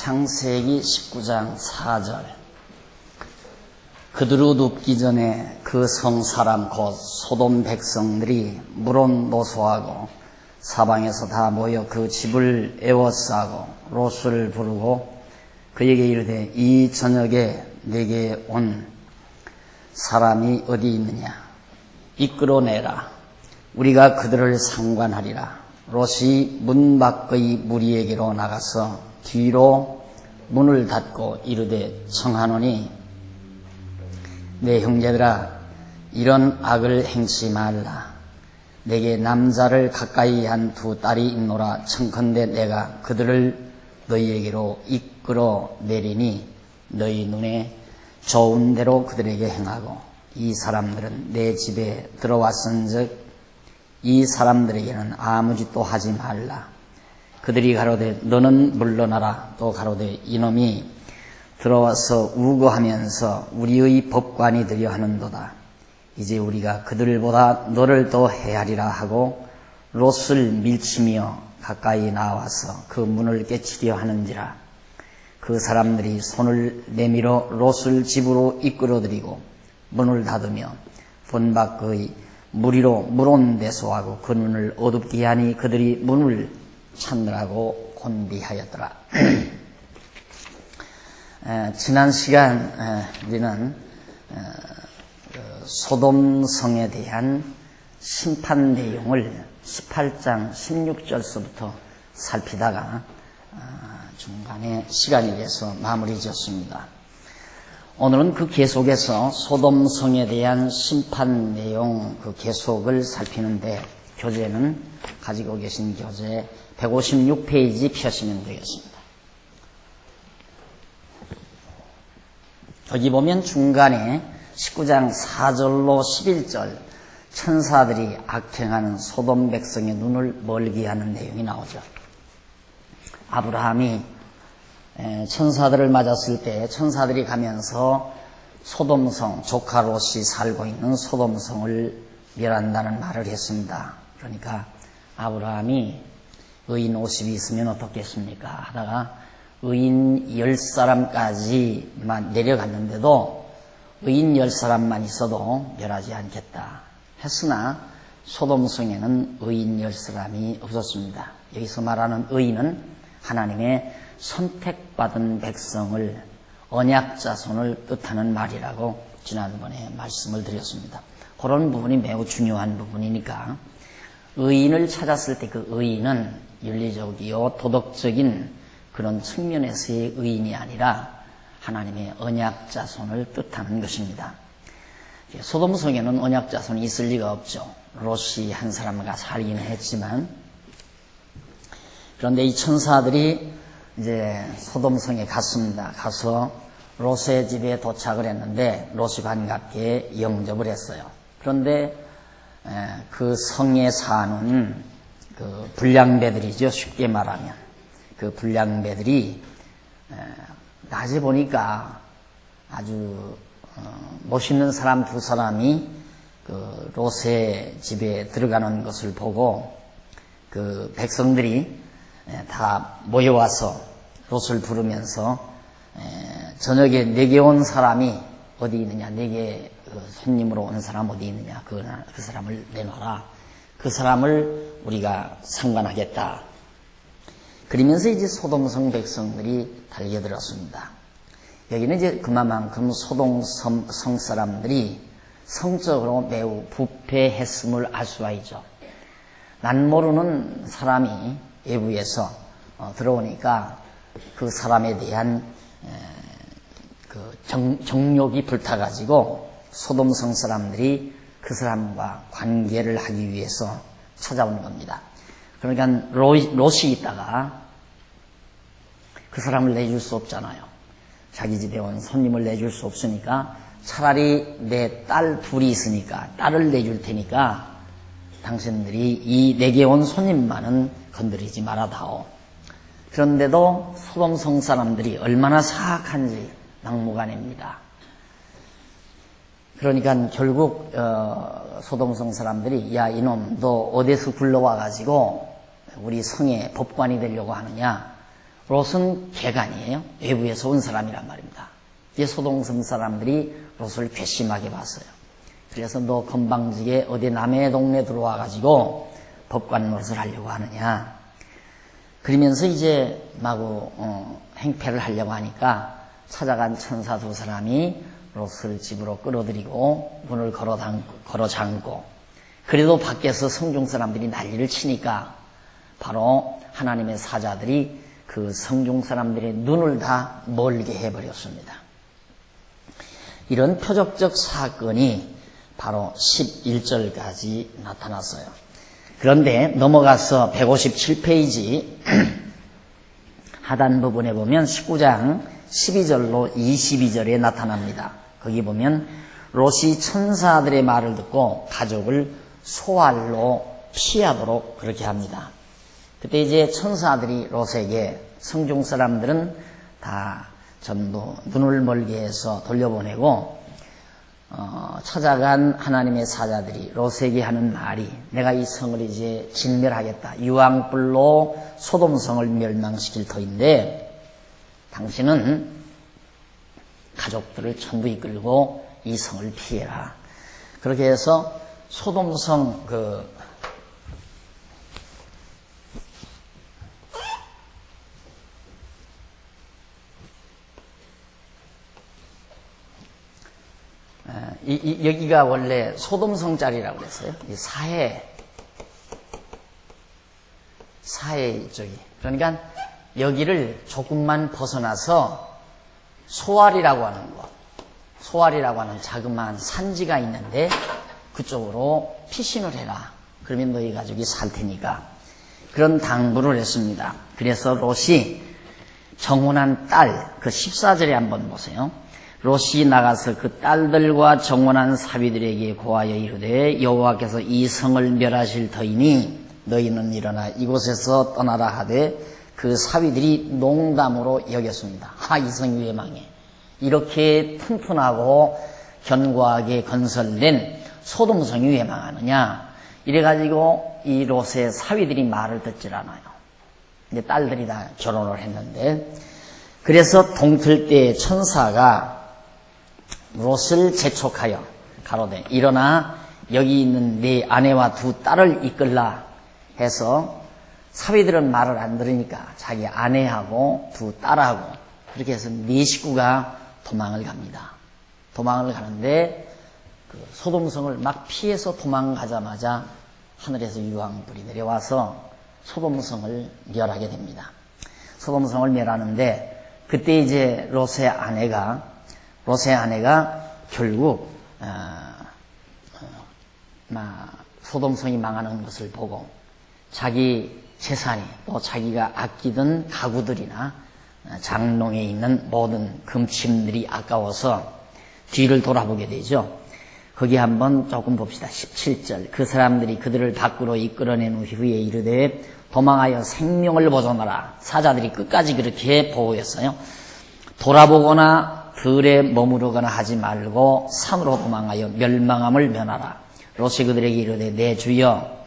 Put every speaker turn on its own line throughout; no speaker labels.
창세기 19장 4절. 그들로 눕기 전에 그 성 사람 곧 소돔 백성들이 물론 노소하고 사방에서 다 모여 그 집을 에워싸고 롯을 부르고 그에게 이르되 이 저녁에 내게 온 사람이 어디 있느냐 이끌어내라 우리가 그들을 상관하리라. 롯이 문 밖의 무리에게로 나가서 뒤로 문을 닫고 이르되 청하노니 내 형제들아 이런 악을 행치 말라. 내게 남자를 가까이 한 두 딸이 있노라. 청컨대 내가 그들을 너희에게로 이끌어 내리니 너희 눈에 좋은 대로 그들에게 행하고 이 사람들은 내 집에 들어왔은즉 이 사람들에게는 아무 짓도 하지 말라. 그들이 가로되 너는 물러나라. 또 가로되 이놈이 들어와서 우거하면서 우리의 법관이 되려 하는도다. 이제 우리가 그들보다 너를 더 헤아리라 하고 롯을 밀치며 가까이 나와서 그 문을 깨치려 하는지라. 그 사람들이 손을 내밀어 롯을 집으로 이끌어들이고 문을 닫으며 문 밖의 무리로 물온 대소하고 그 문을 어둡게 하니 그들이 문을 찾느라고 곤비하였더라. 지난 시간 우리는 소돔성에 대한 심판 내용을 18장 16절서부터 살피다가 중간에 시간이 돼서 마무리 지었습니다. 오늘은 그 계속해서 소돔성에 대한 심판 내용 그 계속을 살피는데 교재는 가지고 계신 교재 156페이지 펴시면 되겠습니다. 여기 보면 중간에 19장 4절로 11절 천사들이 악행하는 소돔 백성의 눈을 멀게 하는 내용이 나오죠. 아브라함이 천사들을 맞았을 때 천사들이 가면서 소돔성, 조카 롯이 살고 있는 소돔성을 멸한다는 말을 했습니다. 그러니까 아브라함이 의인 50이 있으면 어떻겠습니까? 하다가 의인 10사람까지만 내려갔는데도 의인 10사람만 있어도 멸하지 않겠다 했으나 소돔성에는 의인 10사람이 없었습니다. 여기서 말하는 의인은 하나님의 선택받은 백성을 언약자손을 뜻하는 말이라고 지난번에 말씀을 드렸습니다. 그런 부분이 매우 중요한 부분이니까 의인을 찾았을 때 그 의인은 윤리적이요 도덕적인 그런 측면에서의 의인이 아니라 하나님의 언약자손을 뜻하는 것입니다. 소돔성에는 언약자손이 있을 리가 없죠. 롯이 한 사람과 살기는 했지만 그런데 이 천사들이 이제 소돔성에 갔습니다. 가서 롯의 집에 도착을 했는데 롯이 반갑게 영접을 했어요. 그런데 그 성에 사는 그 불량배들이죠. 쉽게 말하면 그 불량배들이 낮에 보니까 아주 멋있는 사람 두 사람이 그 롯의 집에 들어가는 것을 보고 그 백성들이 다 모여와서 롯을 부르면서 저녁에 내게 온 사람이 어디 있느냐, 내게 손님으로 온 사람 어디 있느냐, 그 사람을 내놔라. 그 사람을 우리가 상관하겠다. 그러면서 이제 소돔성 백성들이 달려들었습니다. 여기는 이제 그만큼 소돔성 사람들이 성적으로 매우 부패했음을 알 수가 있죠. 난 모르는 사람이 외부에서 들어오니까 그 사람에 대한 그 정욕이 불타가지고 소돔성 사람들이 그 사람과 관계를 하기 위해서 찾아온 겁니다. 그러니까 롯이 있다가 그 사람을 내줄 수 없잖아요. 자기 집에 온 손님을 내줄 수 없으니까 차라리 내 딸 둘이 있으니까 딸을 내줄 테니까 당신들이 이 내게 온 손님만은 건드리지 말아다오. 그런데도 소돔성 사람들이 얼마나 사악한지 막무가내입니다. 그러니까 결국 소돔성 사람들이 야 이놈 너 어디서 굴러와가지고 우리 성에 법관이 되려고 하느냐, 롯은 개간이에요. 외부에서 온 사람이란 말입니다. 이 소돔성 사람들이 롯을 괘씸하게 봤어요. 그래서 너 건방지게 어디 남의 동네 들어와가지고 법관 노릇을 하려고 하느냐. 그러면서 이제 마구 행패를 하려고 하니까 찾아간 천사 두 사람이 롯을 집으로 끌어들이고 문을 걸어 잠고, 그래도 밖에서 성중 사람들이 난리를 치니까 바로 하나님의 사자들이 그 성중 사람들의 눈을 다 멀게 해버렸습니다. 이런 표적적 사건이 바로 11절까지 나타났어요. 그런데 넘어가서 157페이지 하단 부분에 보면 19장 12절로 22절에 나타납니다. 거기 보면 롯이 천사들의 말을 듣고 가족을 소알로 피하도록 그렇게 합니다. 그때 이제 천사들이 롯에게, 성중 사람들은 다 전부 눈을 멀게 해서 돌려보내고 찾아간 하나님의 사자들이 롯에게 하는 말이, 내가 이 성을 이제 진멸하겠다. 유황불로 소돔성을 멸망시킬 터인데 당신은 가족들을 전부 이끌고 이 성을 피해라. 그렇게 해서 소돔성 여기가 원래 소돔성짜리라고 그랬어요. 이 사해 이쪽이. 그러니까 여기를 조금만 벗어나서 소알이라고 하는 곳, 소알이라고 하는 자그마한 산지가 있는데 그쪽으로 피신을 해라. 그러면 너희 가족이 살 테니까. 그런 당부를 했습니다. 그래서 롯이 정혼한 딸, 그 14절에 한번 보세요. 롯이 나가서 그 딸들과 정혼한 사위들에게 고하여 이르되 여호와께서 이 성을 멸하실 터이니 너희는 일어나 이곳에서 떠나라 하되 그 사위들이 농담으로 여겼습니다. 이 성이 왜 망해? 이렇게 튼튼하고 견고하게 건설된 소돔성이 왜 망하느냐? 이래가지고 이 롯의 사위들이 말을 듣질 않아요. 이제 딸들이 다 결혼을 했는데, 그래서 동틀 때 천사가 롯을 재촉하여 가로되 일어나 여기 있는 네 아내와 두 딸을 이끌라 해서, 사위들은 말을 안 들으니까 자기 아내하고 두 딸하고 그렇게 해서 네 식구가 도망을 갑니다. 도망을 가는데 그 소돔성을 막 피해서 도망가자마자 하늘에서 유황불이 내려와서 소돔성을 멸하게 됩니다. 소돔성을 멸하는데 그때 이제 롯의 아내가 결국 소돔성이 망하는 것을 보고 자기 재산이, 또 자기가 아끼던 가구들이나 장롱에 있는 모든 금침들이 아까워서 뒤를 돌아보게 되죠. 거기 한번 조금 봅시다. 17절. 그 사람들이 그들을 밖으로 이끌어낸 후에 이르되 도망하여 생명을 보존하라. 사자들이 끝까지 그렇게 보호했어요. 돌아보거나 들에 머무르거나 하지 말고 산으로 도망하여 멸망함을 면하라. 롯이 그들에게 이르되 내 주여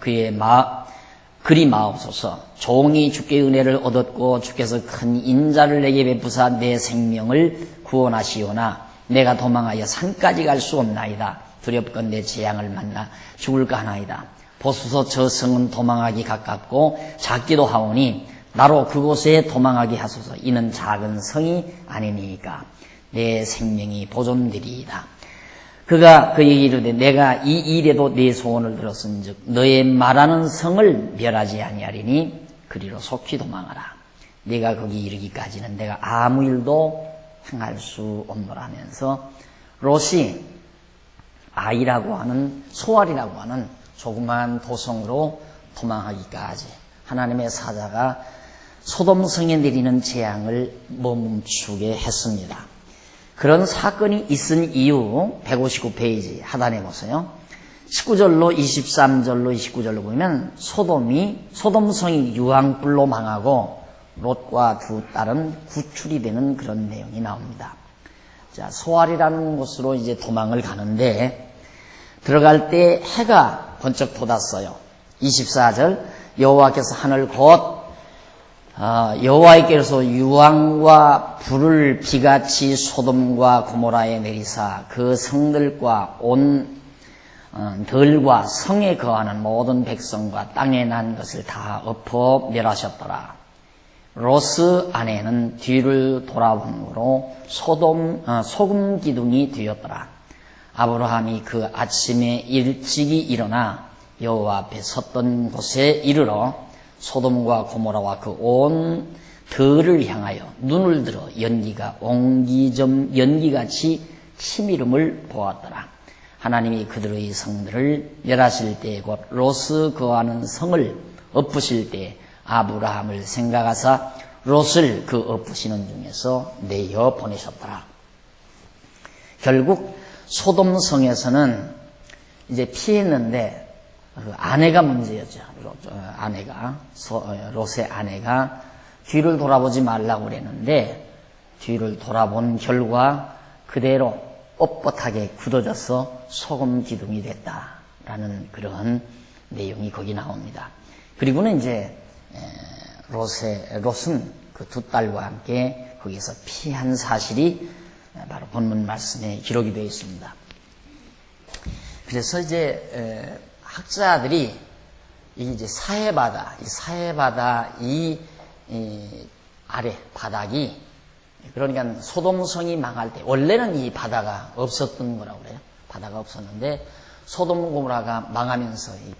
그리 마옵소서. 종이 주께 은혜를 얻었고 주께서 큰 인자를 내게 베푸사 내 생명을 구원하시오나 내가 도망하여 산까지 갈 수 없나이다. 두렵건대 재앙을 만나 죽을까 하나이다. 보소서 저 성은 도망하기 가깝고 작기도 하오니 나로 그곳에 도망하게 하소서. 이는 작은 성이 아니니까 내 생명이 보존되리이다. 그가 그에게 이르되 내가 이 일에도 네 소원을 들었은즉 너의 말하는 성을 멸하지 아니하리니 그리로 속히 도망하라. 네가 거기 이르기까지는 내가 아무 일도 행할 수 없노라 하면서 롯이 아이라고 하는, 소알이라고 하는 조그마한 도성으로 도망하기까지 하나님의 사자가 소돔성에 내리는 재앙을 멈추게 했습니다. 그런 사건이 있은 이유 159페이지 하단에 보세요. 19절로 23절로 29절로 보면 소돔성이 유황불로 망하고 롯과 두 딸은 구출이 되는 그런 내용이 나옵니다. 자, 소알이라는 곳으로 이제 도망을 가는데 들어갈 때 해가 번쩍 돋았어요. 24절 여호와께서 하늘 곧 여호와께서 유황과 불을 비같이 소돔과 고모라에 내리사 그 성들과 온 들과 성에 거하는 모든 백성과 땅에 난 것을 다 엎어 멸하셨더라. 로스 아내는 뒤를 돌아봄으로 소금 기둥이 되었더라. 아브라함이 그 아침에 일찍이 일어나 여호와 앞에 섰던 곳에 이르러 소돔과 고모라와 그 온 들을 향하여 눈을 들어 연기같이 치밀음을 보았더라. 하나님이 그들의 성들을 멸하실 때 곧 로스 거하는 성을 엎으실 때 아브라함을 생각하사 롯을 그 엎으시는 중에서 내어 보내셨더라. 결국 소돔 성에서는 이제 피했는데 그 아내가 문제였죠. 롯의 아내가 뒤를 돌아보지 말라고 그랬는데 뒤를 돌아본 결과 그대로 뻣뻣하게 굳어져서 소금 기둥이 됐다라는 그런 내용이 거기 나옵니다. 그리고는 이제 롯은 그 두 딸과 함께 거기서 피한 사실이 바로 본문 말씀에 기록이 되어 있습니다. 그래서 이제 학자들이 이제 사해바다 이 아래 바닥이, 그러니까 소돔성이 망할 때 원래는 이 바다가 없었던 거라고 그래요. 바다가 없었는데 소돔 고모라가 망하면서 이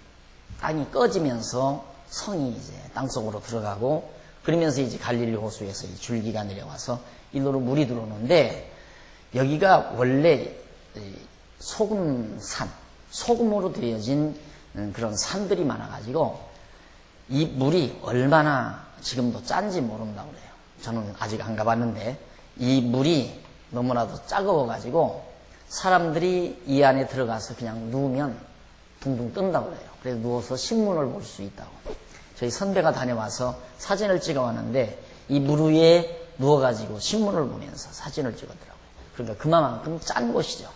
땅이 꺼지면서 성이 이제 땅속으로 들어가고, 그러면서 이제 갈릴리 호수에서 이 줄기가 내려와서 일로로 물이 들어오는데, 여기가 원래 소금으로 되어진 그런 산들이 많아가지고 이 물이 얼마나 지금도 짠지 모른다고 그래요. 저는 아직 안 가봤는데 이 물이 너무나도 짜거워가지고 사람들이 이 안에 들어가서 그냥 누우면 둥둥 뜬다고 그래요. 그래서 누워서 신문을 볼 수 있다고. 저희 선배가 다녀와서 사진을 찍어왔는데 이 물 위에 누워가지고 신문을 보면서 사진을 찍었더라고요. 그러니까 그만큼 짠 곳이죠.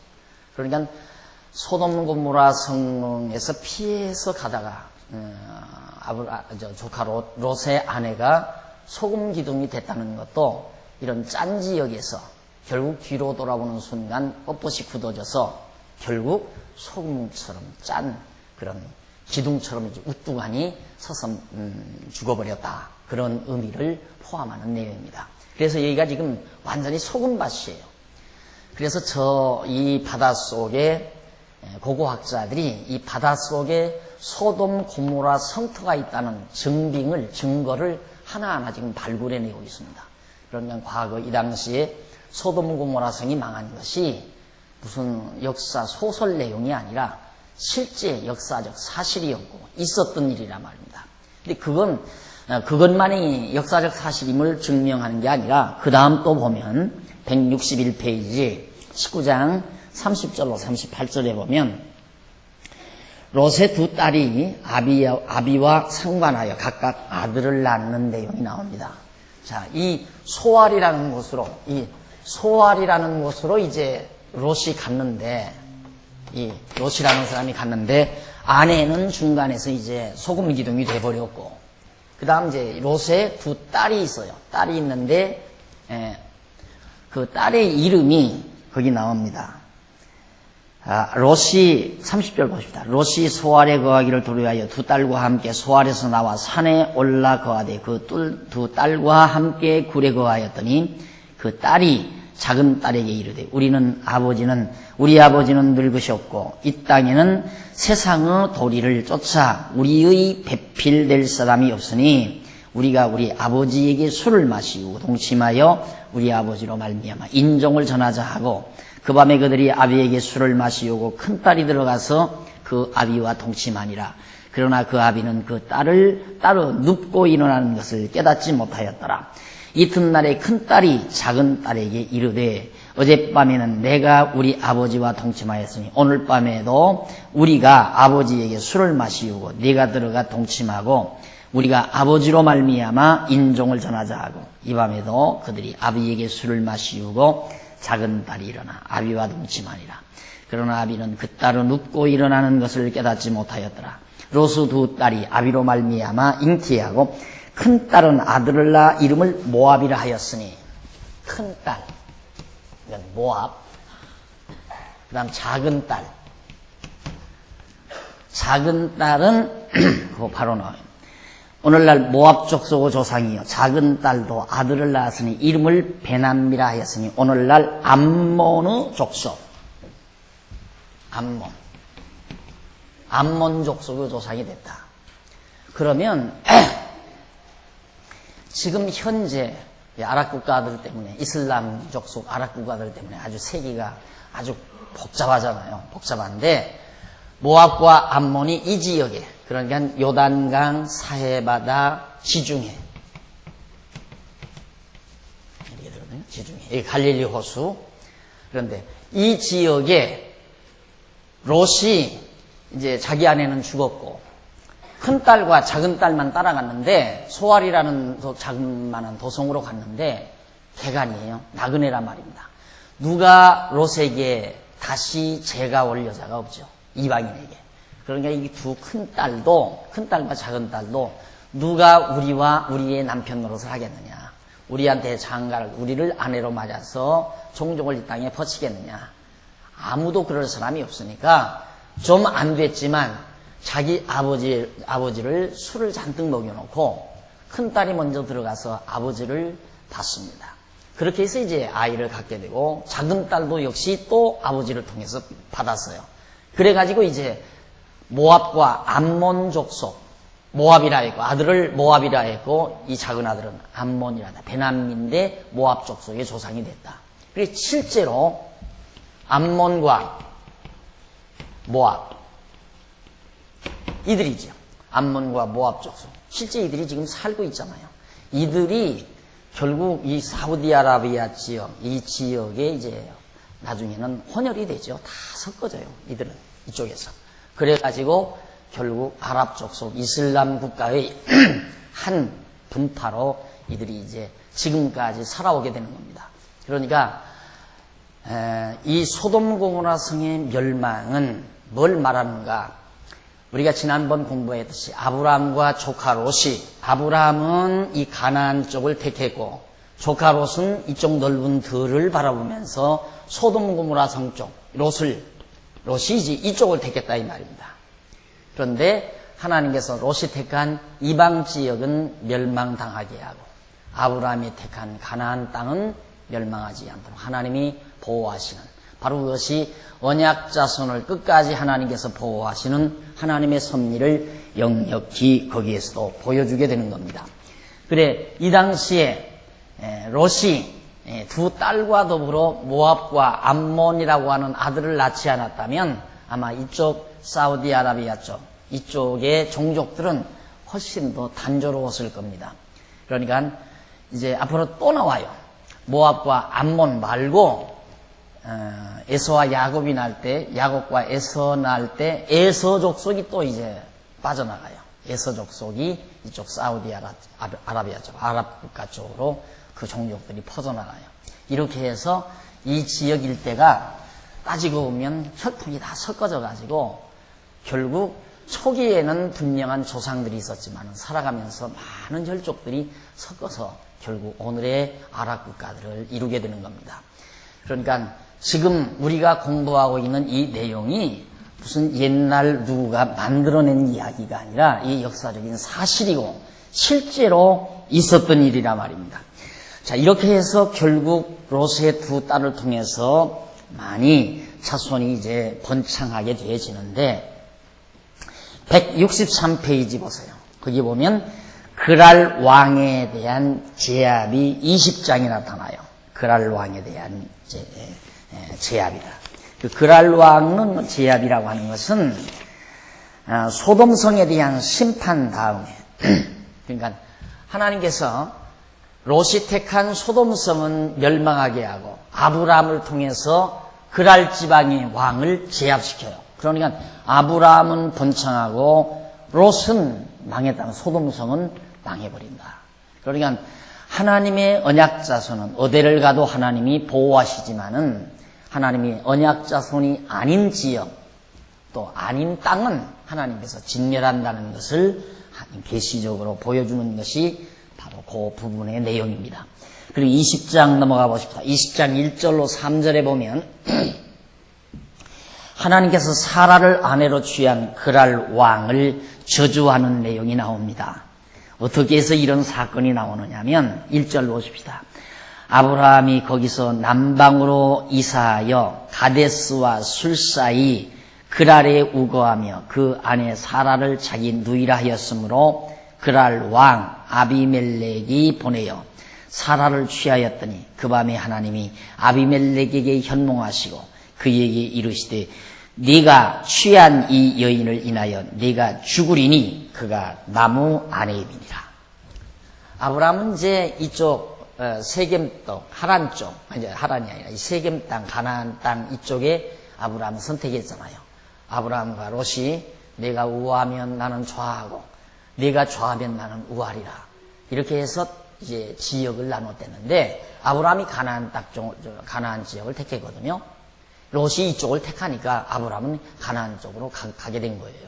그러니까 소돔 고모라 성에서 피해서 가다가 조카 롯의 아내가 소금 기둥이 됐다는 것도 이런 짠 지역에서 결국 뒤로 돌아보는 순간 뻣뻣이 굳어져서 결국 소금처럼 짠 그런 기둥처럼 이제 우뚝하니 서서 죽어버렸다, 그런 의미를 포함하는 내용입니다. 그래서 여기가 지금 완전히 소금밭이에요. 그래서 이 바닷속에 고고학자들이 이 바닷속에 소돔 고모라 성터가 있다는 증거를 하나하나 지금 발굴해내고 있습니다. 그러니까 과거 이 당시에 소돔 고모라 성이 망한 것이 무슨 역사 소설 내용이 아니라 실제 역사적 사실이었고 있었던 일이라 말입니다. 근데 그것만이 역사적 사실임을 증명하는 게 아니라 그 다음 또 보면 161페이지 19장 30절로 38절에 보면 롯의 두 딸이 아비와 상관하여 각각 아들을 낳는 내용이 나옵니다. 자, 이 소알이라는 곳으로 이제 롯이 갔는데, 이 롯이라는 사람이 갔는데 아내는 중간에서 이제 소금 기둥이 돼버렸고, 그 다음 이제 롯의 두 딸이 있어요. 딸이 있는데 그 딸의 이름이 거기 나옵니다. 롯이 30절 보십시다. 롯이 소알에 거하기를 두려워하여 두 딸과 함께 소알에서 나와 산에 올라 거하되 그 두 딸과 함께 굴에 거하였더니 그 딸이 작은 딸에게 이르되 우리 아버지는 늙으셨고 이 땅에는 세상의 도리를 쫓아 우리의 배필될 사람이 없으니 우리가 우리 아버지에게 술을 마시고 동침하여 우리 아버지로 말미암아 인종을 전하자 하고, 그 밤에 그들이 아비에게 술을 마시오고 큰딸이 들어가서 그 아비와 동침하니라. 그러나 그 아비는 그 딸을 따로 눕고 일어나는 것을 깨닫지 못하였더라. 이튿날에 큰딸이 작은 딸에게 이르되 어젯밤에는 내가 우리 아버지와 동침하였으니 오늘 밤에도 우리가 아버지에게 술을 마시우고 네가 들어가 동침하고 우리가 아버지로 말미암아 인종을 전하자 하고, 이 밤에도 그들이 아비에게 술을 마시우고 작은 딸이 일어나 아비와 동침하니라. 그러나 아비는 그 딸은 눕고 일어나는 것을 깨닫지 못하였더라. 롯의 두 딸이 아비로 말미암아 잉태하고 큰 딸은 아들을 낳아 이름을 모압이라 하였으니, 큰 딸, 이건 모압. 그 다음 작은 딸. 작은 딸은 그거 바로 나와요. 오늘날 모압 족속의 조상이요 작은 딸도 아들을 낳았으니 이름을 베남미라 하였으니 오늘날 암몬의 족속. 암몬 족속의 조상이 됐다. 그러면 지금 현재 아랍 국가들 때문에, 이슬람 족속 아랍 국가들 때문에 아주 세계가 아주 복잡하잖아요. 복잡한데 모압과 암몬이 이 지역에, 그러니까 요단강 사해바다 지중해, 이렇게 되거든요. 지중해, 여기 갈릴리 호수. 그런데 이 지역에 롯이 이제 자기 아내는 죽었고 큰 딸과 작은 딸만 따라갔는데, 소알이라는 자그마한 도성으로 갔는데 개간이에요. 나그네란 말입니다. 누가 롯에게 다시 재가 올 여자가 없죠. 이방인에게. 그러니까 이 두 큰 딸도, 큰 딸과 작은 딸도 누가 우리와 우리의 남편 노릇을 하겠느냐, 우리한테 장가를, 우리를 아내로 맞아서 종족을 이 땅에 퍼치겠느냐. 아무도 그럴 사람이 없으니까 좀 안 됐지만 자기 아버지를 술을 잔뜩 먹여놓고 큰 딸이 먼저 들어가서 아버지를 봤습니다. 그렇게 해서 이제 아이를 갖게 되고, 작은 딸도 역시 또 아버지를 통해서 받았어요. 그래가지고 이제 모압과 암몬 족속, 모압이라 했고, 아들을 모압이라 했고, 이 작은 아들은 암몬이라다. 베남미인데 모압 족속의 조상이 됐다. 그래서 실제로 암몬과 모압, 이들이죠. 암몬과 모압 족속. 실제 이들이 지금 살고 있잖아요. 이들이 결국 이 사우디아라비아 지역, 이 지역에 이제 나중에는 혼혈이 되죠. 다 섞어져요. 이들은 이쪽에서. 그래가지고 결국 아랍 족속 이슬람 국가의 한 분파로 이들이 이제 지금까지 살아오게 되는 겁니다. 그러니까 이 소돔 고모라 성의 멸망은 뭘 말하는가? 우리가 지난번 공부했듯이 아브라함과 조카 롯이, 아브라함은 이 가나안 쪽을 택했고 조카 롯은 이쪽 넓은 들을 바라보면서 소돔 고모라 성 쪽, 롯이 이제 이쪽을 택했다 이 말입니다. 그런데 하나님께서 롯이 택한 이방 지역은 멸망당하게 하고 아브라함이 택한 가나안 땅은 멸망하지 않도록 하나님이 보호하시는, 바로 그것이 언약 자손을 끝까지 하나님께서 보호하시는 하나님의 섭리를 역력히 거기에서도 보여주게 되는 겁니다. 그래, 이 당시에 롯이 두 딸과 더불어 모압과 암몬이라고 하는 아들을 낳지 않았다면 아마 이쪽 사우디아라비아 쪽, 이쪽의 종족들은 훨씬 더 단조로웠을 겁니다. 그러니까 이제 앞으로 또 나와요. 모압과 암몬 말고 에서와 야곱이 날 때, 야곱과 에서 날 때 에서 족속이 또 이제 빠져나가요. 에서 족속이 이쪽 사우디아라비아 쪽, 아랍 국가 쪽으로 그 종족들이 퍼져나가요. 이렇게 해서 이 지역 일대가 따지고 보면 혈통이 다 섞어져 가지고 결국 초기에는 분명한 조상들이 있었지만 살아가면서 많은 혈족들이 섞어서 결국 오늘의 아랍 국가들을 이루게 되는 겁니다. 그러니까 지금 우리가 공부하고 있는 이 내용이 무슨 옛날 누구가 만들어낸 이야기가 아니라 이 역사적인 사실이고 실제로 있었던 일이라 말입니다. 자, 이렇게 해서 결국 롯의 두 딸을 통해서 많이 자손이 이제 번창하게 되어지는데 163페이지 보세요. 거기 보면 그랄 왕에 대한 제압이 20장이 나타나요. 그랄 왕에 대한 제압이다. 그 그랄 왕은 제압이라고 하는 것은 소돔성에 대한 심판 다음에 그러니까 하나님께서 롯이 택한 소돔성은 멸망하게 하고 아브라함을 통해서 그랄 지방의 왕을 제압시켜요. 그러니까 아브라함은 번창하고 롯은 망했다는, 소돔성은 망해버린다. 그러니까 하나님의 언약 자손은 어디를 가도 하나님이 보호하시지만은 하나님이 언약 자손이 아닌 지역 또 아닌 땅은 하나님께서 진멸한다는 것을 계시적으로 보여주는 것이 바로 그 부분의 내용입니다. 그리고 20장 넘어가 보십시다. 20장 1절로 3절에 보면 하나님께서 사라를 아내로 취한 그랄 왕을 저주하는 내용이 나옵니다. 어떻게 해서 이런 사건이 나오느냐면 1절 보십시다. 아브라함이 거기서 남방으로 이사하여 가데스와 술 사이 그랄에 우거하며 그 아내 사라를 자기 누이라 하였으므로 그랄 왕 아비멜렉이 보내어 사라를 취하였더니 그 밤에 하나님이 아비멜렉에게 현몽하시고 그에게 이르시되 네가 취한 이 여인을 인하여 네가 죽으리니 그가 나무 아내임이니라. 아브라함은 이제 이쪽 세겜 땅 하란 쪽, 이제 하란이 아니라 이 세겜 땅 가나안 땅 이쪽에 아브라함을 선택했잖아요. 아브라함과 롯이 내가 우하면 나는 좌하고 네가 좌하면 나는 우하리라. 이렇게 해서 이제 지역을 나눴댔는데 아브라함이 가나안 지역을 택했거든요. 롯이 이쪽을 택하니까 아브라함은 가나안 쪽으로 가게 된 거예요.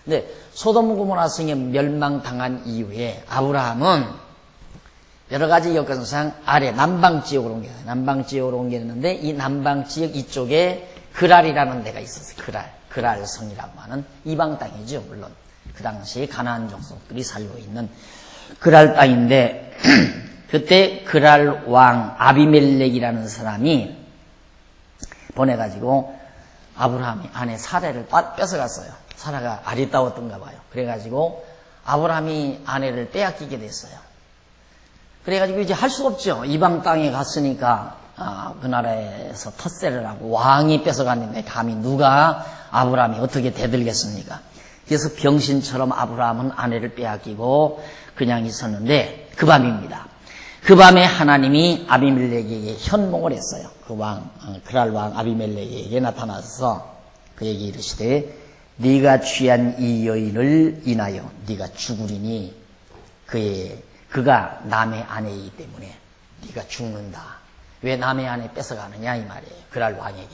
근데 소돔 고모라 성에 멸망당한 이후에 아브라함은 여러 가지 여건상 아래 남방 지역으로 옮겨요. 남방 지역으로 옮겼는데 이 남방 지역 이쪽에 그랄이라는 데가 있었어요. 그랄 성이라고 하는 이방 땅이죠. 물론 그 당시에 가나안 족속들이 살고 있는 그랄 땅인데 그때 그랄 왕 아비멜렉이라는 사람이 보내가지고 아브라함이 아내 사라를 뺏어갔어요. 사라가 아리따웠던가 봐요. 그래가지고 아브라함이 아내를 빼앗기게 됐어요. 그래가지고 이제 할 수가 없죠. 이방 땅에 갔으니까 그 나라에서 텃세를 하고 왕이 뺏어갔는데 감히 누가 아브라함이 어떻게 대들겠습니까? 그래서 병신처럼 아브라함은 아내를 빼앗기고 그냥 있었는데 그 밤입니다. 그 밤에 하나님이 아비멜렉에게 현몽을 했어요. 그랄 왕 아비멜렉에게 나타나서 그에게 이르시되 네가 취한 이 여인을 인하여 네가 죽으리니 그가 남의 아내이기 때문에 네가 죽는다. 왜 남의 아내 뺏어가느냐 이 말이에요. 그랄 왕에게.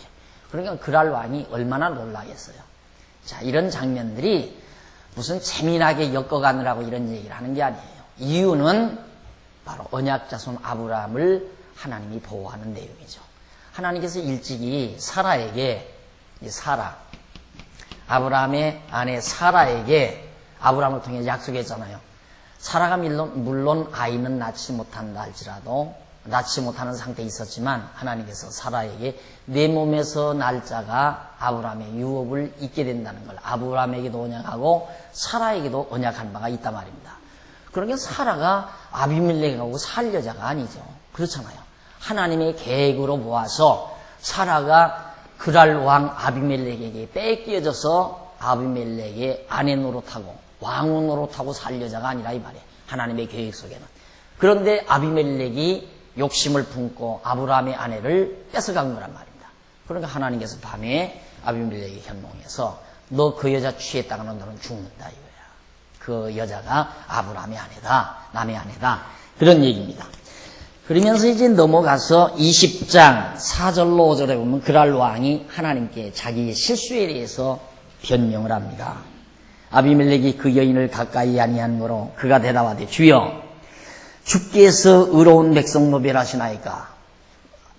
그러니까 그랄 왕이 얼마나 놀라겠어요. 자, 이런 장면들이 무슨 재미나게 엮어가느라고 이런 얘기를 하는 게 아니에요. 이유는 바로 언약자손 아브라함을 하나님이 보호하는 내용이죠. 하나님께서 일찍이 아브라함의 아내 사라에게 아브라함을 통해 약속했잖아요. 사라가 물론 아이는 낳지 못한다 할지라도 낳지 못하는 상태에 있었지만 하나님께서 사라에게 내 몸에서 날 자가 아브라함의 유업을 잇게 된다는 걸 아브라함에게도 언약하고 사라에게도 언약한 바가 있단 말입니다. 그러니까 사라가 아비멜렉하고 살 여자가 아니죠. 그렇잖아요. 하나님의 계획으로 모아서 사라가 그랄 왕 아비멜렉에게 뺏겨져서 아비멜렉의 아내 노릇하고 왕후 노릇하고 살 여자가 아니라 이 말이에요. 하나님의 계획 속에는. 그런데 아비멜렉이 욕심을 품고 아브라함의 아내를 뺏어간 거란 말입니다. 그러니까 하나님께서 밤에 아비멜렉에게 현몽해서 너 그 여자 취했다가는 너는 죽는다 이거야. 그 여자가 아브라함의 아내다. 남의 아내다. 그런 얘기입니다. 그러면서 이제 넘어가서 20장 4절로 5절에 보면 그랄 왕이 하나님께 자기의 실수에 대해서 변명을 합니다. 아비멜렉이 그 여인을 가까이 아니한 거로 그가 대답하되 주여 주께서 의로운 백성 노벨하시나이까?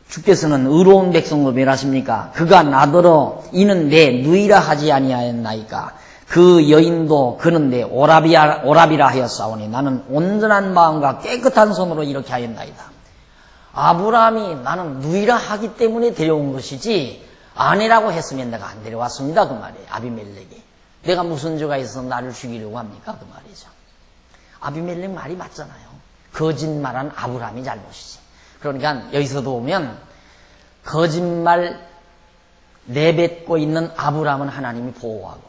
주께서는 의로운 백성 노벨하십니까? 그가 나더러 이는 내 누이라 하지 아니하였나이까? 그 여인도 그는 내 오라비라 하였사오니 나는 온전한 마음과 깨끗한 손으로 이렇게 하였나이다. 아브라함이 나는 누이라 하기 때문에 데려온 것이지 아내라고 했으면 내가 안 데려왔습니다. 그 말이에요. 아비멜렉이. 내가 무슨 죄가 있어서 나를 죽이려고 합니까? 그 말이죠. 아비멜렉 말이 맞잖아요. 거짓말한 아브라함이 잘못이지. 그러니까 여기서도 보면 거짓말 내뱉고 있는 아브라함은 하나님이 보호하고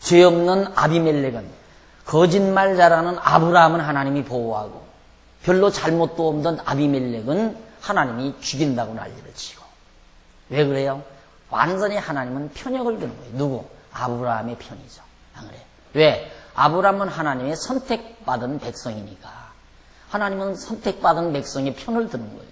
죄 없는 아비멜렉은 거짓말 잘하는 아브라함은 하나님이 보호하고 별로 잘못도 없던 아비멜렉은 하나님이 죽인다고 난리를 치고. 왜 그래요? 완전히 하나님은 편역을 드는 거예요. 누구? 아브라함의 편이죠. 안 그래요? 왜? 아브라함은 하나님의 선택받은 백성이니까. 하나님은 선택받은 백성의 편을 드는 거예요.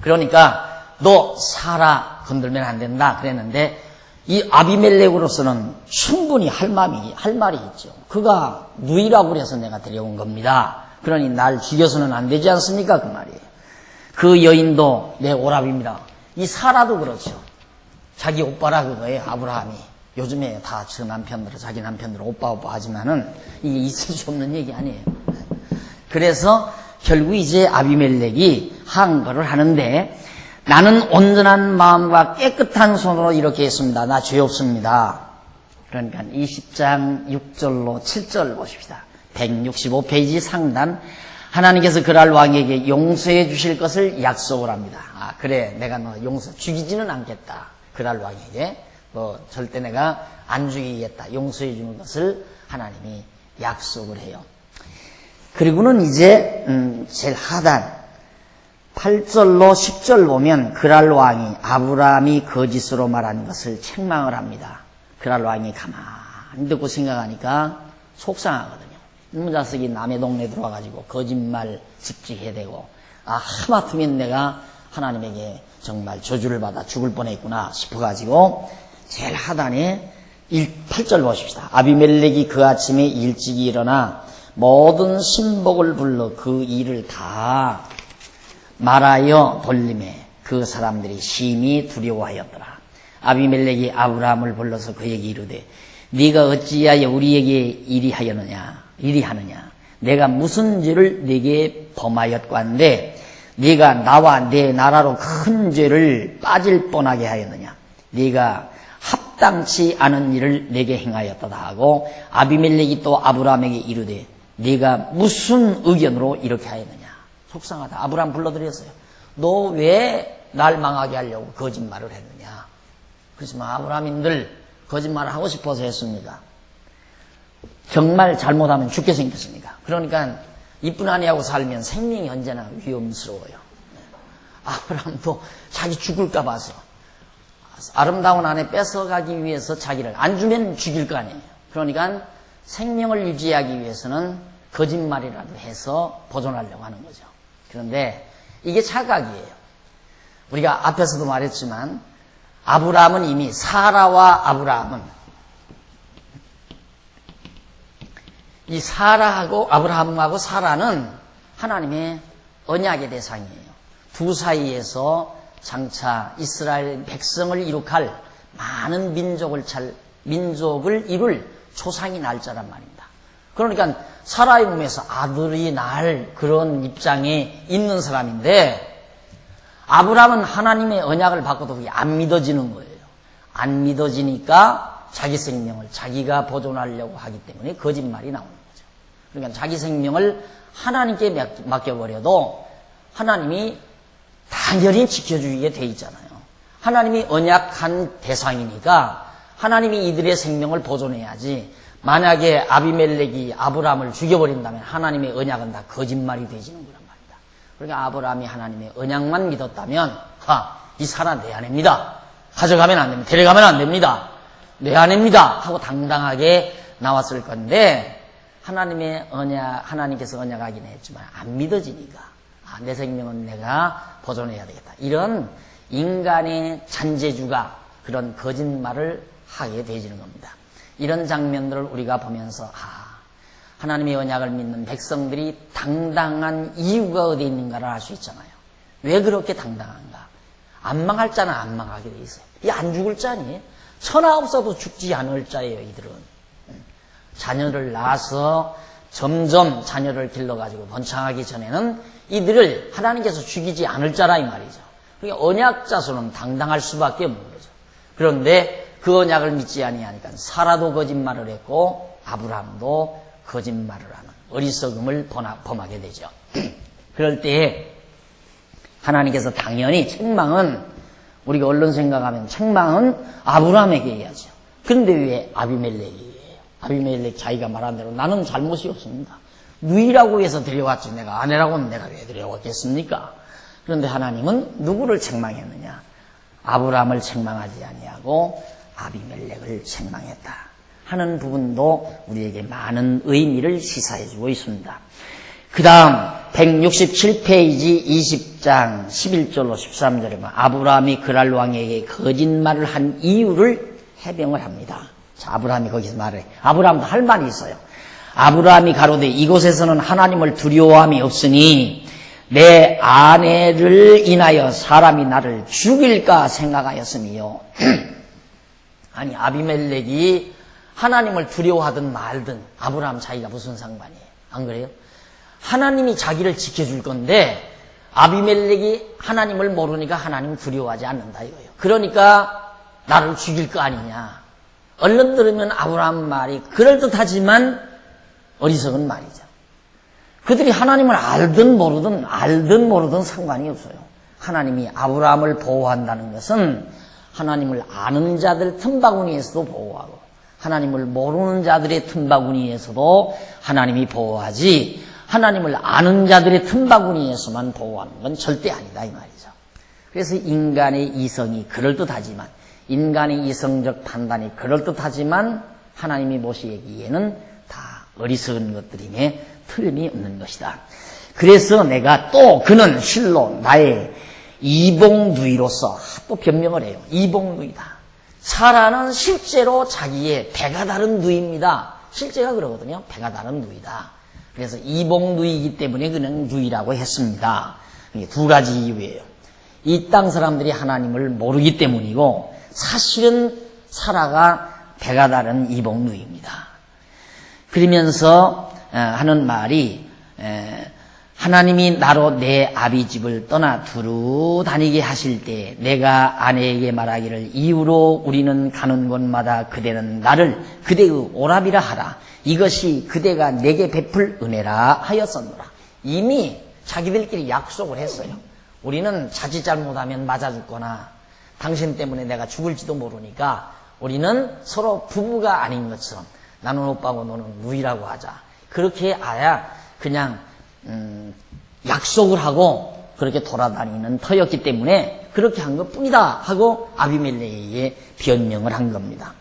그러니까 너 사라 건들면 안 된다 그랬는데 이 아비멜렉으로서는 충분히 할 말이 있죠. 그가 누이라고 그래서 내가 데려온 겁니다. 그러니 날 죽여서는 안 되지 않습니까? 그 말이에요. 그 여인도 내 오랍입니다. 이 사라도 그렇죠. 자기 오빠라 그거예요. 아브라함이. 요즘에 다 저 남편들은 자기 남편들 오빠 하지만은 이게 있을 수 없는 얘기 아니에요. 그래서 결국 이제 아비멜렉이 항거를 하는데 나는 온전한 마음과 깨끗한 손으로 이렇게 했습니다. 나 죄 없습니다. 그러니까 20장 6절로 7절 보십시다. 165페이지 상단. 하나님께서 그랄 왕에게 용서해 주실 것을 약속을 합니다. 아, 그래, 내가 너 죽이지는 않겠다. 그랄 왕에게 절대 내가 안 죽이겠다. 용서해 주는 것을 하나님이 약속을 해요. 그리고는 이제 제일 하단 8절로 10절 보면 그랄 왕이 아브라함이 거짓으로 말한 것을 책망을 합니다. 그랄 왕이 가만히 듣고 생각하니까 속상하거든요. 이놈 자식이 남의 동네 들어와가지고 거짓말 직직해대고 하마터면 내가 하나님에게 정말 저주를 받아 죽을 뻔했구나 싶어가지고 제일 하단에 8절 보십시다. 아비멜렉이 그 아침에 일찍이 일어나 모든 신복을 불러 그 일을 다 말하여 돌림에 그 사람들이 심히 두려워하였더라. 아비멜렉이 아브라함을 불러서 그에게 이르되 네가 어찌하여 우리에게 이리 하느냐 내가 무슨 죄를 네게 범하였건데 네가 나와 내 나라로 큰 죄를 빠질 뻔하게 하였느냐 네가 합당치 않은 일을 내게 행하였다 하고 아비멜렉이 또 아브라함에게 이르되 네가 무슨 의견으로 이렇게 하였느냐. 속상하다. 아브라함 불러드렸어요. 너 왜 날 망하게 하려고 거짓말을 했느냐. 그렇지만 아브라함이 늘 거짓말을 하고 싶어서 했습니다. 정말 잘못하면 죽게 생겼으니까. 그러니까 이뿐 아니하고 살면 생명이 언제나 위험스러워요. 아브라함도 자기 죽을까 봐서 아름다운 아내 뺏어가기 위해서 자기를 안 주면 죽일 거 아니에요. 그러니까 생명을 유지하기 위해서는 거짓말이라도 해서 보존하려고 하는 거죠. 그런데 이게 착각이에요. 우리가 앞에서도 말했지만 아브라함은 이미 사라와 아브라함은 이 사라하고 아브라함하고 사라는 하나님의 언약의 대상이에요. 두 사이에서 장차 이스라엘 백성을 이룩할 많은 민족을 이룰 초상이 날 자란 말입니다. 그러니까 사라의 몸에서 아들이 날 그런 입장에 있는 사람인데 아브라함은 하나님의 언약을 받고도 그게 안 믿어지는 거예요. 안 믿어지니까 자기 생명을 자기가 보존하려고 하기 때문에 거짓말이 나오는 거죠. 그러니까 자기 생명을 하나님께 맡겨버려도 하나님이 당연히 지켜주게 돼 있잖아요. 하나님이 언약한 대상이니까 하나님이 이들의 생명을 보존해야지. 만약에 아비멜렉이 아브라함을 죽여버린다면 하나님의 언약은 다 거짓말이 되지는 거란 말이다. 그러니까 아브라함이 하나님의 언약만 믿었다면 이 사라 내 아내입니다. 가져가면 안 됩니다. 데려가면 안 됩니다. 내 아내입니다. 하고 당당하게 나왔을 건데 하나님께서 언약하긴 했지만 안 믿어지니까 내 생명은 내가 보존해야 되겠다. 이런 인간의 잔재주가 그런 거짓말을 하게 되지는 겁니다. 이런 장면들을 우리가 보면서 하나님의 언약을 믿는 백성들이 당당한 이유가 어디 있는가를 알 수 있잖아요. 왜 그렇게 당당한가? 안 망할 자는 안 망하게 돼 있어요. 이 안 죽을 자니 천하 없어도 죽지 않을 자예요. 이들은 자녀를 낳아서 점점 자녀를 길러가지고 번창하기 전에는 이들을 하나님께서 죽이지 않을 자라 이 말이죠. 그러니까 언약 자손은 당당할 수밖에 없는 거죠. 그런데 그 언약을 믿지 아니하니까 사라도 거짓말을 했고 아브라함도 거짓말을 하는 어리석음을 범하게 되죠. 그럴 때에 하나님께서 당연히 책망은 우리가 얼른 생각하면 책망은 아브라함에게 해야죠. 그런데 왜 아비멜렉이에요? 아비멜렉 자기가 말한 대로 나는 잘못이 없습니다. 누이라고 해서 데려왔지 내가 아내라고는 내가 왜 데려왔겠습니까? 그런데 하나님은 누구를 책망했느냐? 아브라함을 책망하지 아니하고 아비멜렉을 책망했다 하는 부분도 우리에게 많은 의미를 시사해주고 있습니다. 그 다음 167페이지 20장 11절로 13절에 보면 아브라함이 그랄 왕에게 거짓말을 한 이유를 해병을 합니다. 자, 아브라함이 거기서 말해. 아브라함도 할 말이 있어요. 아브라함이 가로되 이곳에서는 하나님을 두려워함이 없으니 내 아내를 인하여 사람이 나를 죽일까 생각하였으며 아니 아비멜렉이 하나님을 두려워하든 말든 아브라함 자기가 무슨 상관이에요? 안 그래요? 하나님이 자기를 지켜줄 건데 아비멜렉이 하나님을 모르니까 하나님을 두려워하지 않는다 이거예요. 그러니까 나를 죽일 거 아니냐. 얼른 들으면 아브라함 말이 그럴듯하지만 어리석은 말이죠. 그들이 하나님을 알든 모르든 상관이 없어요. 하나님이 아브라함을 보호한다는 것은 하나님을 아는 자들 틈바구니에서도 보호하고 하나님을 모르는 자들의 틈바구니에서도 하나님이 보호하지 하나님을 아는 자들의 틈바구니에서만 보호하는 건 절대 아니다 이 말이죠. 그래서 인간의 이성이 그럴듯하지만 인간의 이성적 판단이 그럴듯하지만 하나님이 보시기에는 다 어리석은 것들임에 틀림이 없는 것이다. 그래서 내가 또 그는 실로 나의 이복누이로서 또 변명을 해요. 이복누이다. 사라는 실제로 자기의 배가 다른 누이입니다. 실제가 그러거든요. 배가 다른 누이다. 그래서 이복누이이기 때문에 그냥 누이라고 했습니다. 이게 두 가지 이유예요. 이 땅 사람들이 하나님을 모르기 때문이고 사실은 사라가 배가 다른 이복누이입니다. 그러면서 하는 말이 하나님이 나로 내 아비 집을 떠나 두루 다니게 하실 때 내가 아내에게 말하기를 이후로 우리는 가는 곳마다 그대는 나를 그대의 오라비라 하라. 이것이 그대가 내게 베풀 은혜라 하였었노라. 이미 자기들끼리 약속을 했어요. 우리는 자칫 잘못하면 맞아 죽거나 당신 때문에 내가 죽을지도 모르니까 우리는 서로 부부가 아닌 것처럼 나는 오빠고 너는 누이라고 하자. 그렇게 아야 그냥 약속을 하고 그렇게 돌아다니는 터였기 때문에 그렇게 한 것뿐이다 하고 아비멜렉에게 변명을 한 겁니다.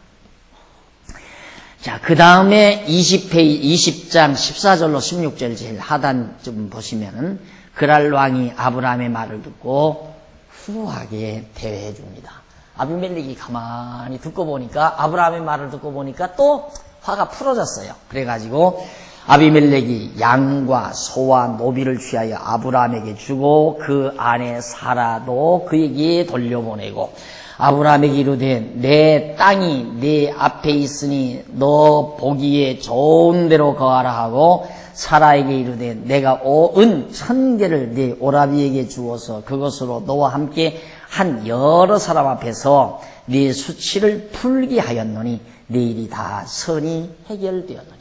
자, 그 다음에 20장 14절로 16절 제일 하단 좀 보시면은 그랄 왕이 아브라함의 말을 듣고 후하게 대해해 줍니다. 아비멜렉이 가만히 듣고 보니까 아브라함의 말을 듣고 보니까 또 화가 풀어졌어요. 그래가지고 아비멜렉이 양과 소와 노비를 취하여 아브라함에게 주고 그 아내 사라도 그에게 돌려보내고 아브라함에게 이르되 내 땅이 네 앞에 있으니 너 보기에 좋은 데로 거하라 하고 사라에게 이르되 내가 은 1000개를 네 오라비에게 주어서 그것으로 너와 함께 한 여러 사람 앞에서 네 수치를 풀게 하였노니 내 일이 다 선이 해결되었노니라.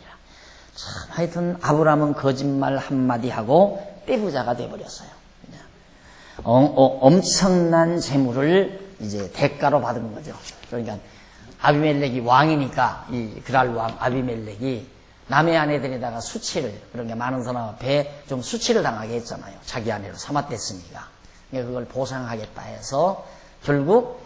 참 하여튼 아브라함은 거짓말 한마디 하고 떼부자가 돼버렸어요. 엄청난 재물을 이제 대가로 받은 거죠. 그러니까 아비멜렉이 왕이니까 이 그랄 왕 아비멜렉이 남의 아내들에다가 수치를 그러니까 많은 사람 앞에 좀 수치를 당하게 했잖아요. 자기 아내로 삼았댔으니까. 그러니까 그걸 보상하겠다 해서 결국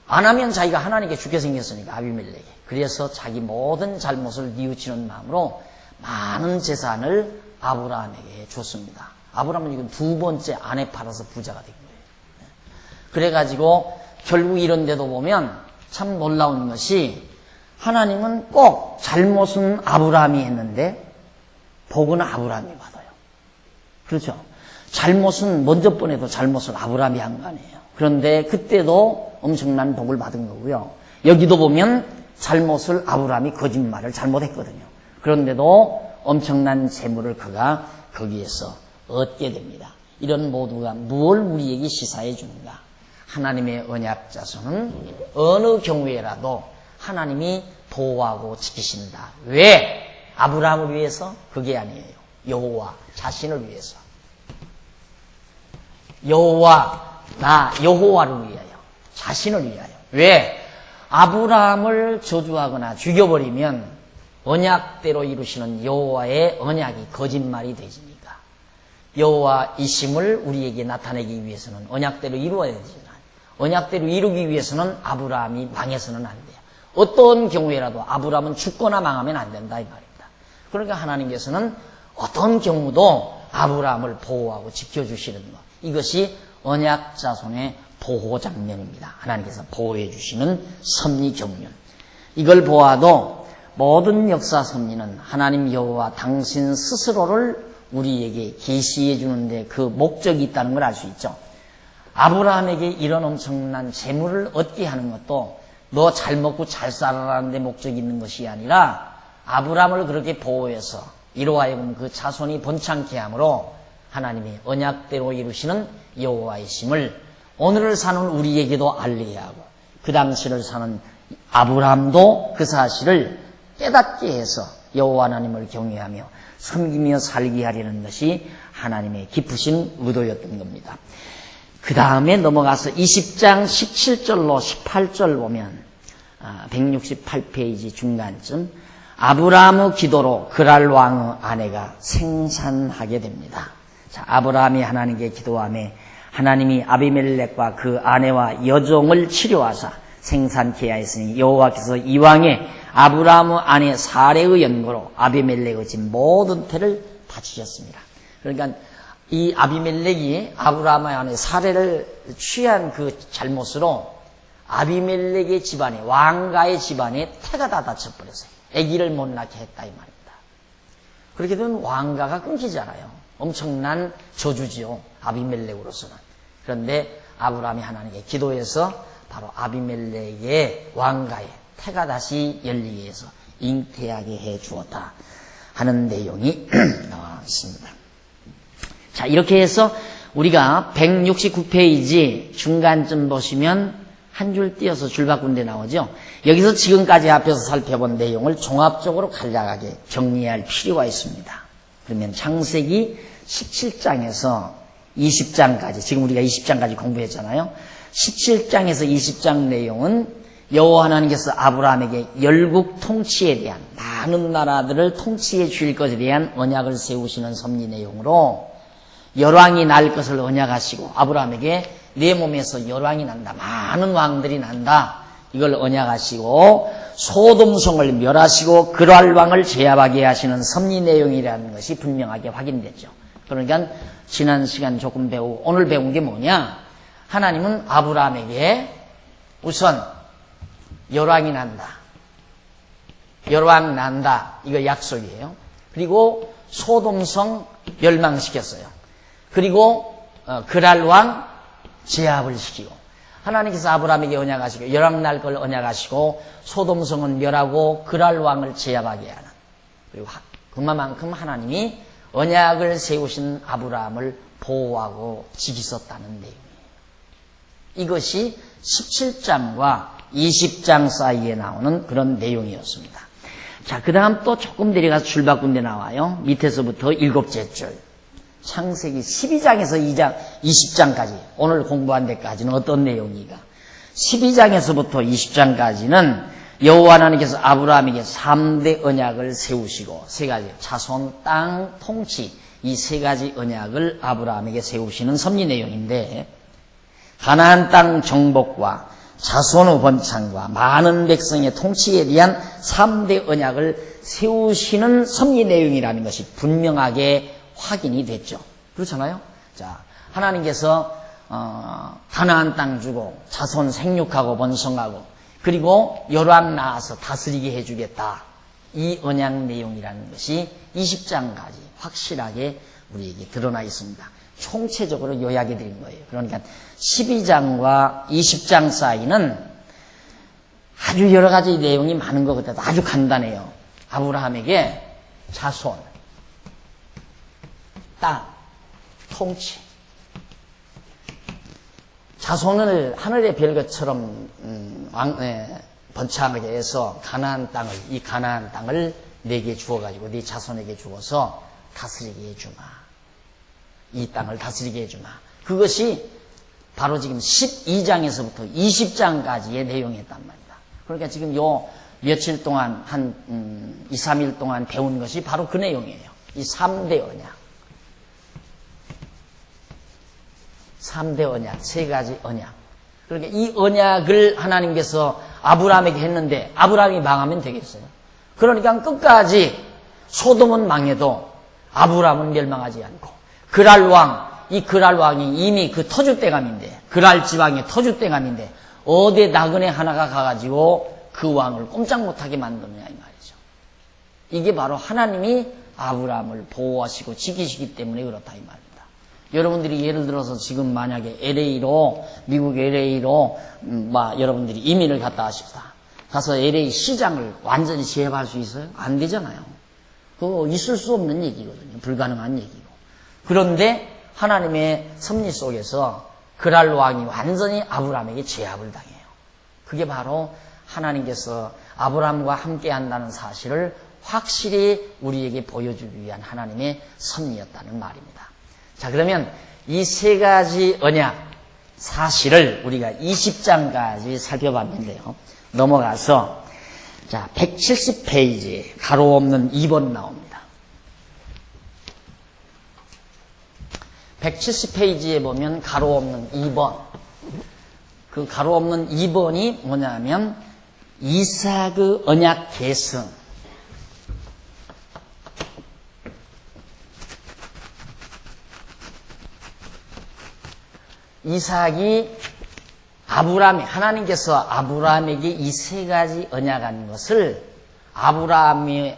안 하면 자기가 하나님께 죽게 생겼으니까 아비멜렉이. 그래서 자기 모든 잘못을 뉘우치는 마음으로 많은 재산을 아브라함에게 줬습니다. 아브라함은 이건 두 번째 아내 팔아서 부자가 된 거예요. 그래가지고 결국 이런 데도 보면 참 놀라운 것이 하나님은 꼭 잘못은 아브라함이 했는데 복은 아브라함이 받아요. 그렇죠? 잘못은 먼저 번에도 잘못을 아브라함이 한 거 아니에요. 그런데 그때도 엄청난 복을 받은 거고요. 여기도 보면 잘못을 아브라함이 거짓말을 잘못했거든요. 그런데도 엄청난 재물을 그가 거기에서 얻게 됩니다. 이런 모두가 무엇을 우리에게 시사해 주는가? 하나님의 언약 자손은 어느 경우에라도 하나님이 보호하고 지키신다. 왜? 아브라함을 위해서? 그게 아니에요. 여호와 자신을 위해서. 여호와를 위하여. 자신을 위하여. 왜? 아브라함을 저주하거나 죽여버리면 언약대로 이루시는 여호와의 언약이 거짓말이 되지니까. 여호와이심을 우리에게 나타내기 위해서는 언약대로 이루어야 되지만 언약대로 이루기 위해서는 아브라함이 망해서는 안 돼요. 어떤 경우에라도 아브라함은 죽거나 망하면 안 된다 이 말입니다. 그러니까 하나님께서는 어떤 경우도 아브라함을 보호하고 지켜주시는 것. 이것이 언약 자손의 보호 장면입니다. 하나님께서 보호해 주시는 섭리 경륜. 이걸 보아도 모든 역사 섭리는 하나님 여호와 당신 스스로를 우리에게 계시해 주는데 그 목적이 있다는 걸 알 수 있죠. 아브라함에게 이런 엄청난 재물을 얻게 하는 것도 너 잘 먹고 잘 살아라는 데 목적이 있는 것이 아니라 아브라함을 그렇게 보호해서 이로 하여금 그 자손이 번창케 함으로 하나님의 언약대로 이루시는 여호와이심을 오늘을 사는 우리에게도 알리게 하고 그 당시를 사는 아브라함도 그 사실을 깨닫게 해서 여호와 하나님을 경외하며 섬기며 살게 하려는 것이 하나님의 깊으신 의도였던 겁니다. 그 다음에 넘어가서 20장 17절로 18절 보면 168페이지 중간쯤 아브라함의 기도로 그랄 왕의 아내가 생산하게 됩니다. 자, 아브라함이 하나님께 기도하며 하나님이 아비멜렉과 그 아내와 여종을 치료하사 생산케 하였으니 여호와께서 이왕에 아브라함의 아내 사레의 연고로 아비멜렉의 집 모든 태를 다 주셨습니다. 그러니까 이 아비멜렉이 아브라함의 아내 사레를 취한 그 잘못으로 아비멜렉의 집안에 왕가의 집안에 태가 다 다쳐버렸어요. 아기를 못 낳게 했다 이 말입니다. 그렇게 되면 왕가가 끊기잖아요. 엄청난 저주지요. 아비멜렉으로서는. 그런데 아브라함이 하나님께 기도해서 바로 아비멜렉의 왕가에 태가 다시 열리게 해서 잉태하게 해 주었다 하는 내용이 나와 있습니다. 자, 이렇게 해서 우리가 169페이지 중간쯤 보시면 한 줄 띄어서 줄 바꾼 데 나오죠. 여기서 지금까지 앞에서 살펴본 내용을 종합적으로 간략하게 정리할 필요가 있습니다. 그러면 창세기 17장에서 20장까지, 지금 우리가 20장까지 공부했잖아요. 17장에서 20장 내용은 여호와 하나님께서 아브라함에게 열국 통치에 대한 많은 나라들을 통치해 주실 것에 대한 언약을 세우시는 섭리 내용으로 열왕이 날 것을 언약하시고 아브라함에게 내 몸에서 열왕이 난다. 많은 왕들이 난다. 이걸 언약하시고 소돔성을 멸하시고 그랄 왕을 제압하게 하시는 섭리 내용이라는 것이 분명하게 확인됐죠. 그러니까 지난 시간 조금 배우고 오늘 배운 게 뭐냐? 하나님은 아브라함에게 우선 열왕이 난다. 열왕 난다. 이거 약속이에요. 그리고 소돔성 멸망시켰어요. 그리고 그랄 왕 제압을 시키고 하나님께서 아브라함에게 언약하시고 열왕 날 걸 언약하시고 소돔성은 멸하고 그랄 왕을 제압하게 하는, 그리고 그만큼 하나님이 언약을 세우신 아브라함을 보호하고 지키셨다는 내용이에요. 이것이 17장과 20장 사이에 나오는 그런 내용이었습니다. 자, 그 다음 또 조금 내려가서 줄 바꾼 데 나와요. 밑에서부터 7째 줄. 창세기 12장에서 2장, 20장까지, 오늘 공부한 데까지는 어떤 내용이가? 12장에서부터 20장까지는 여호와 하나님께서 아브라함에게 3대 언약을 세우시고, 3가지, 자손, 땅, 통치, 이 3가지 언약을 아브라함에게 세우시는 섭리 내용인데, 가나안 땅 정복과 자손의 번창과 많은 백성의 통치에 대한 3대 언약을 세우시는 섭리 내용이라는 것이 분명하게 확인이 됐죠. 그렇잖아요? 자, 하나님께서 가나안 땅 주고 자손 생육하고 번성하고 그리고 열왕 낳아서 다스리게 해주겠다. 이 언약 내용이라는 것이 20장까지 확실하게 우리에게 드러나 있습니다. 총체적으로 요약해 드린 거예요. 그러니까 12장과 20장 사이는 아주 여러 가지 내용이 많은 것 같아도 아주 간단해요. 아브라함에게 자손, 땅, 통치. 자손을 하늘의 별것처럼 번창하게 해서 이 가나안 땅을 내게 주어가지고 네 자손에게 주어서 다스리게 해주마. 이 땅을 다스리게 해주마. 그것이 바로 지금 12장에서부터 20장까지의 내용이었단 말입니다. 그러니까 지금 요 며칠 동안 한 2, 3일 동안 배운 것이 바로 그 내용이에요. 이 3대 언약. 3대 언약, 3가지 언약. 그러니까 이 언약을 하나님께서 아브라함에게 했는데 아브라함이 망하면 되겠어요. 그러니까 끝까지 소돔은 망해도 아브라함은 멸망하지 않고 이 그랄 왕이 이미 그 터줏대감인데 그랄 지방의 터줏대감인데 어디 나그네 하나가 가가지고 그 왕을 꼼짝 못하게 만드느냐 이 말이죠. 이게 바로 하나님이 아브라함을 보호하시고 지키시기 때문에 그렇다 이 말입니다. 여러분들이 예를 들어서 지금 만약에 LA로 미국 LA로 여러분들이 이민을 갔다 하십시다. 가서 LA 시장을 완전히 제압할 수 있어요? 안 되잖아요. 그거 있을 수 없는 얘기거든요. 불가능한 얘기고. 그런데 하나님의 섭리 속에서 그랄 왕이 완전히 아브라함에게 제압을 당해요. 그게 바로 하나님께서 아브라함과 함께 한다는 사실을 확실히 우리에게 보여주기 위한 하나님의 섭리였다는 말입니다. 자, 그러면 이 세 가지 언약 사실을 우리가 20장까지 살펴봤는데요. 넘어가서 자 170페이지 가로 없는 2번 나옵니다. 170페이지에 보면 가로 없는 2번. 그 가로 없는 2번이 뭐냐면 이삭의 언약 계승. 이삭이 하나님께서 아브라함에게 이 세 가지 언약한 것을 아브라함의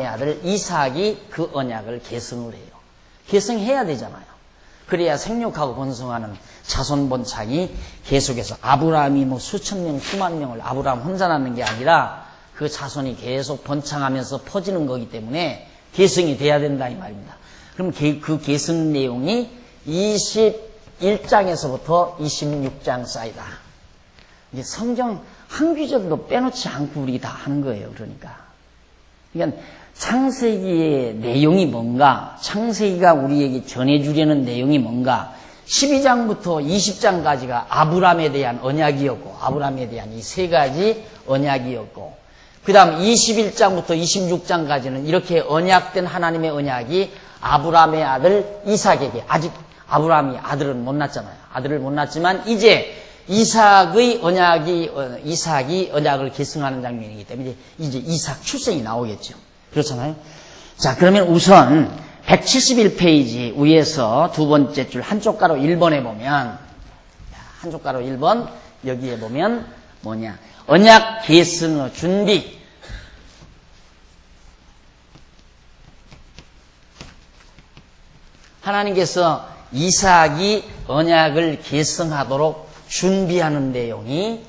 아들 이삭이 그 언약을 계승을 해요. 계승해야 되잖아요. 그래야 생육하고 번성하는 자손 번창이 계속해서 아브라함이 수천 명, 수만 명을 아브라함 혼자 낳는 게 아니라 그 자손이 계속 번창하면서 퍼지는 거기 때문에 계승이 돼야 된다 이 말입니다. 그럼 그 계승 내용이 21장에서부터 26장 사이다. 이게 성경 한 구절도 빼놓지 않고 우리 다 하는 거예요. 그러니까 창세기의 내용이 뭔가, 창세기가 우리에게 전해주려는 내용이 뭔가, 12장부터 20장까지가 아브라함에 대한 언약이었고, 아브라함에 대한 이 세 가지 언약이었고, 그 다음 21장부터 26장까지는 이렇게 언약된 하나님의 언약이 아브라함의 아들 이삭에게, 아직 아브라함이 아들은 못 낳았잖아요. 아들을 못 낳았지만 이제 이삭이 언약을 계승하는 장면이기 때문에 이제 이삭 출생이 나오겠죠. 그렇잖아요. 자, 그러면 우선 171페이지 위에서 두 번째 줄 한쪽 가로 1번에 보면, 한쪽 가로 1번 여기에 보면 뭐냐, 언약 계승의 준비. 하나님께서 이삭이 언약을 계승하도록 준비하는 내용이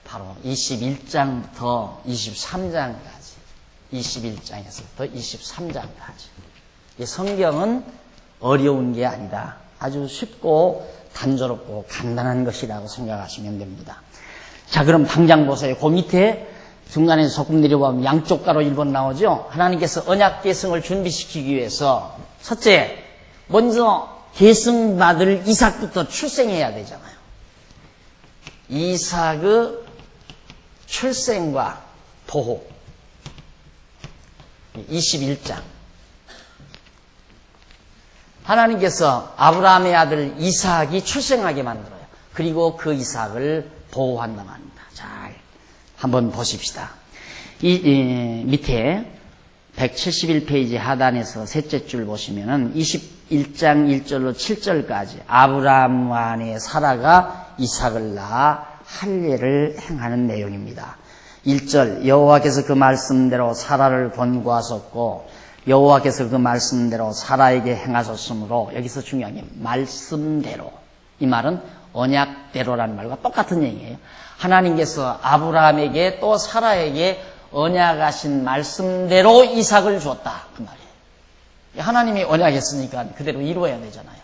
바로 21장부터 23장까지, 21장에서부터 23장까지. 이 성경은 어려운 게 아니다. 아주 쉽고 단조롭고 간단한 것이라고 생각하시면 됩니다. 자, 그럼 당장 보세요. 그 밑에 중간에 조금 내려보면 양쪽 가로 1번 나오죠. 하나님께서 언약 계승을 준비시키기 위해서 첫째, 먼저 계승받을 이삭부터 출생해야 되잖아요. 이삭의 출생과 보호. 21장. 하나님께서 아브라함의 아들 이삭이 출생하게 만들어요. 그리고 그 이삭을 보호한다고 합니다. 잘 한번 보십시다. 밑에 171페이지 하단에서 셋째 줄 보시면은 21장 1절로 7절까지 아브라함 안에 사라가 이삭을 낳아 할례를 행하는 내용입니다. 1절 여호와께서 그 말씀대로 사라를 권고하셨고 여호와께서 그 말씀대로 사라에게 행하셨으므로, 여기서 중요한 게 말씀대로. 이 말은 언약대로라는 말과 똑같은 얘기예요. 하나님께서 아브라함에게 또 사라에게 언약하신 말씀대로 이삭을 줬다. 그 말이에요. 하나님이 언약했으니까 그대로 이루어야 되잖아요.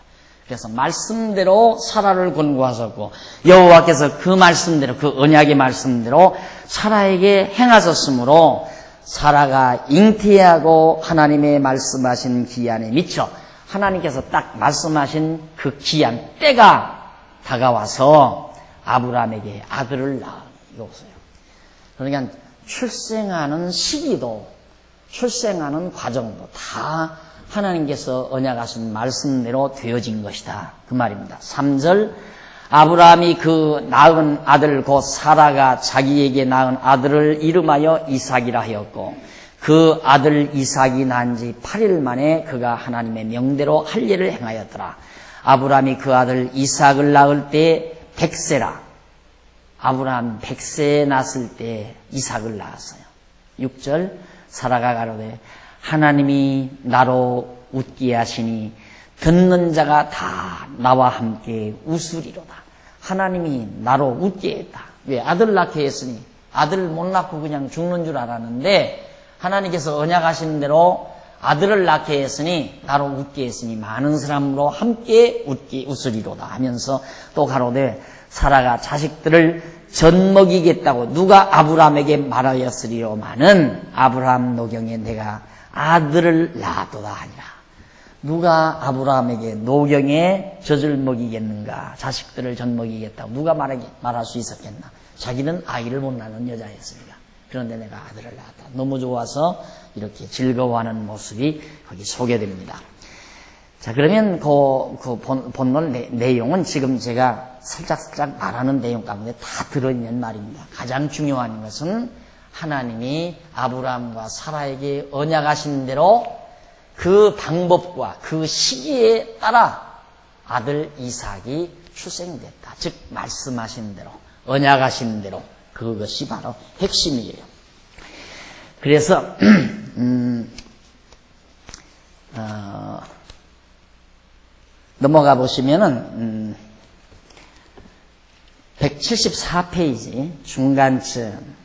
그래서 말씀대로 사라를 권고하셨고 여호와께서 그 말씀대로, 그 언약의 말씀대로 사라에게 행하셨으므로 사라가 잉태하고 하나님의 말씀하신 기한에 미쳐 하나님께서 딱 말씀하신 그 기한 때가 다가와서 아브라함에게 아들을 낳아. 이거 보세요. 그러니까 출생하는 시기도 출생하는 과정도 다 하나님께서 언약하신 말씀대로 되어진 것이다. 그 말입니다. 3절 아브라함이 그 낳은 아들 곧 사라가 자기에게 낳은 아들을 이름하여 이삭이라 하였고 그 아들 이삭이 난 지 8일 만에 그가 하나님의 명대로 할례를 행하였더라. 아브라함이 그 아들 이삭을 낳을 때 100세라. 아브라함 100세에 낳았을 때 이삭을 낳았어요. 6절 사라가 가로되 하나님이 나로 웃게 하시니 듣는 자가 다 나와 함께 웃으리로다. 하나님이 나로 웃게 했다. 왜? 아들 낳게 했으니. 아들 못 낳고 그냥 죽는 줄 알았는데 하나님께서 언약하신 대로 아들을 낳게 했으니 나로 웃게 했으니 많은 사람으로 함께 웃으리로다 하면서 또 가로되 사라가 자식들을 젖먹이겠다고 누가 아브라함에게 말하였으리로마는 아브라함 노경에 내가 아들을 낳았도다 하니라. 누가 아브라함에게 노경에 젖을 먹이겠는가, 자식들을 젖먹이겠다고 누가 말할 수 있었겠나. 자기는 아이를 못 낳는 여자였으니까. 그런데 내가 아들을 낳았다. 너무 좋아서 이렇게 즐거워하는 모습이 거기 소개됩니다. 자, 그러면 본문 내용은 지금 제가 살짝 말하는 내용 가운데 다 들어있는 말입니다. 가장 중요한 것은 하나님이 아브라함과 사라에게 언약하신 대로 그 방법과 그 시기에 따라 아들 이삭이 출생됐다. 즉 말씀하신 대로, 언약하신 대로, 그것이 바로 핵심이에요. 그래서 넘어가 보시면은 174페이지 중간쯤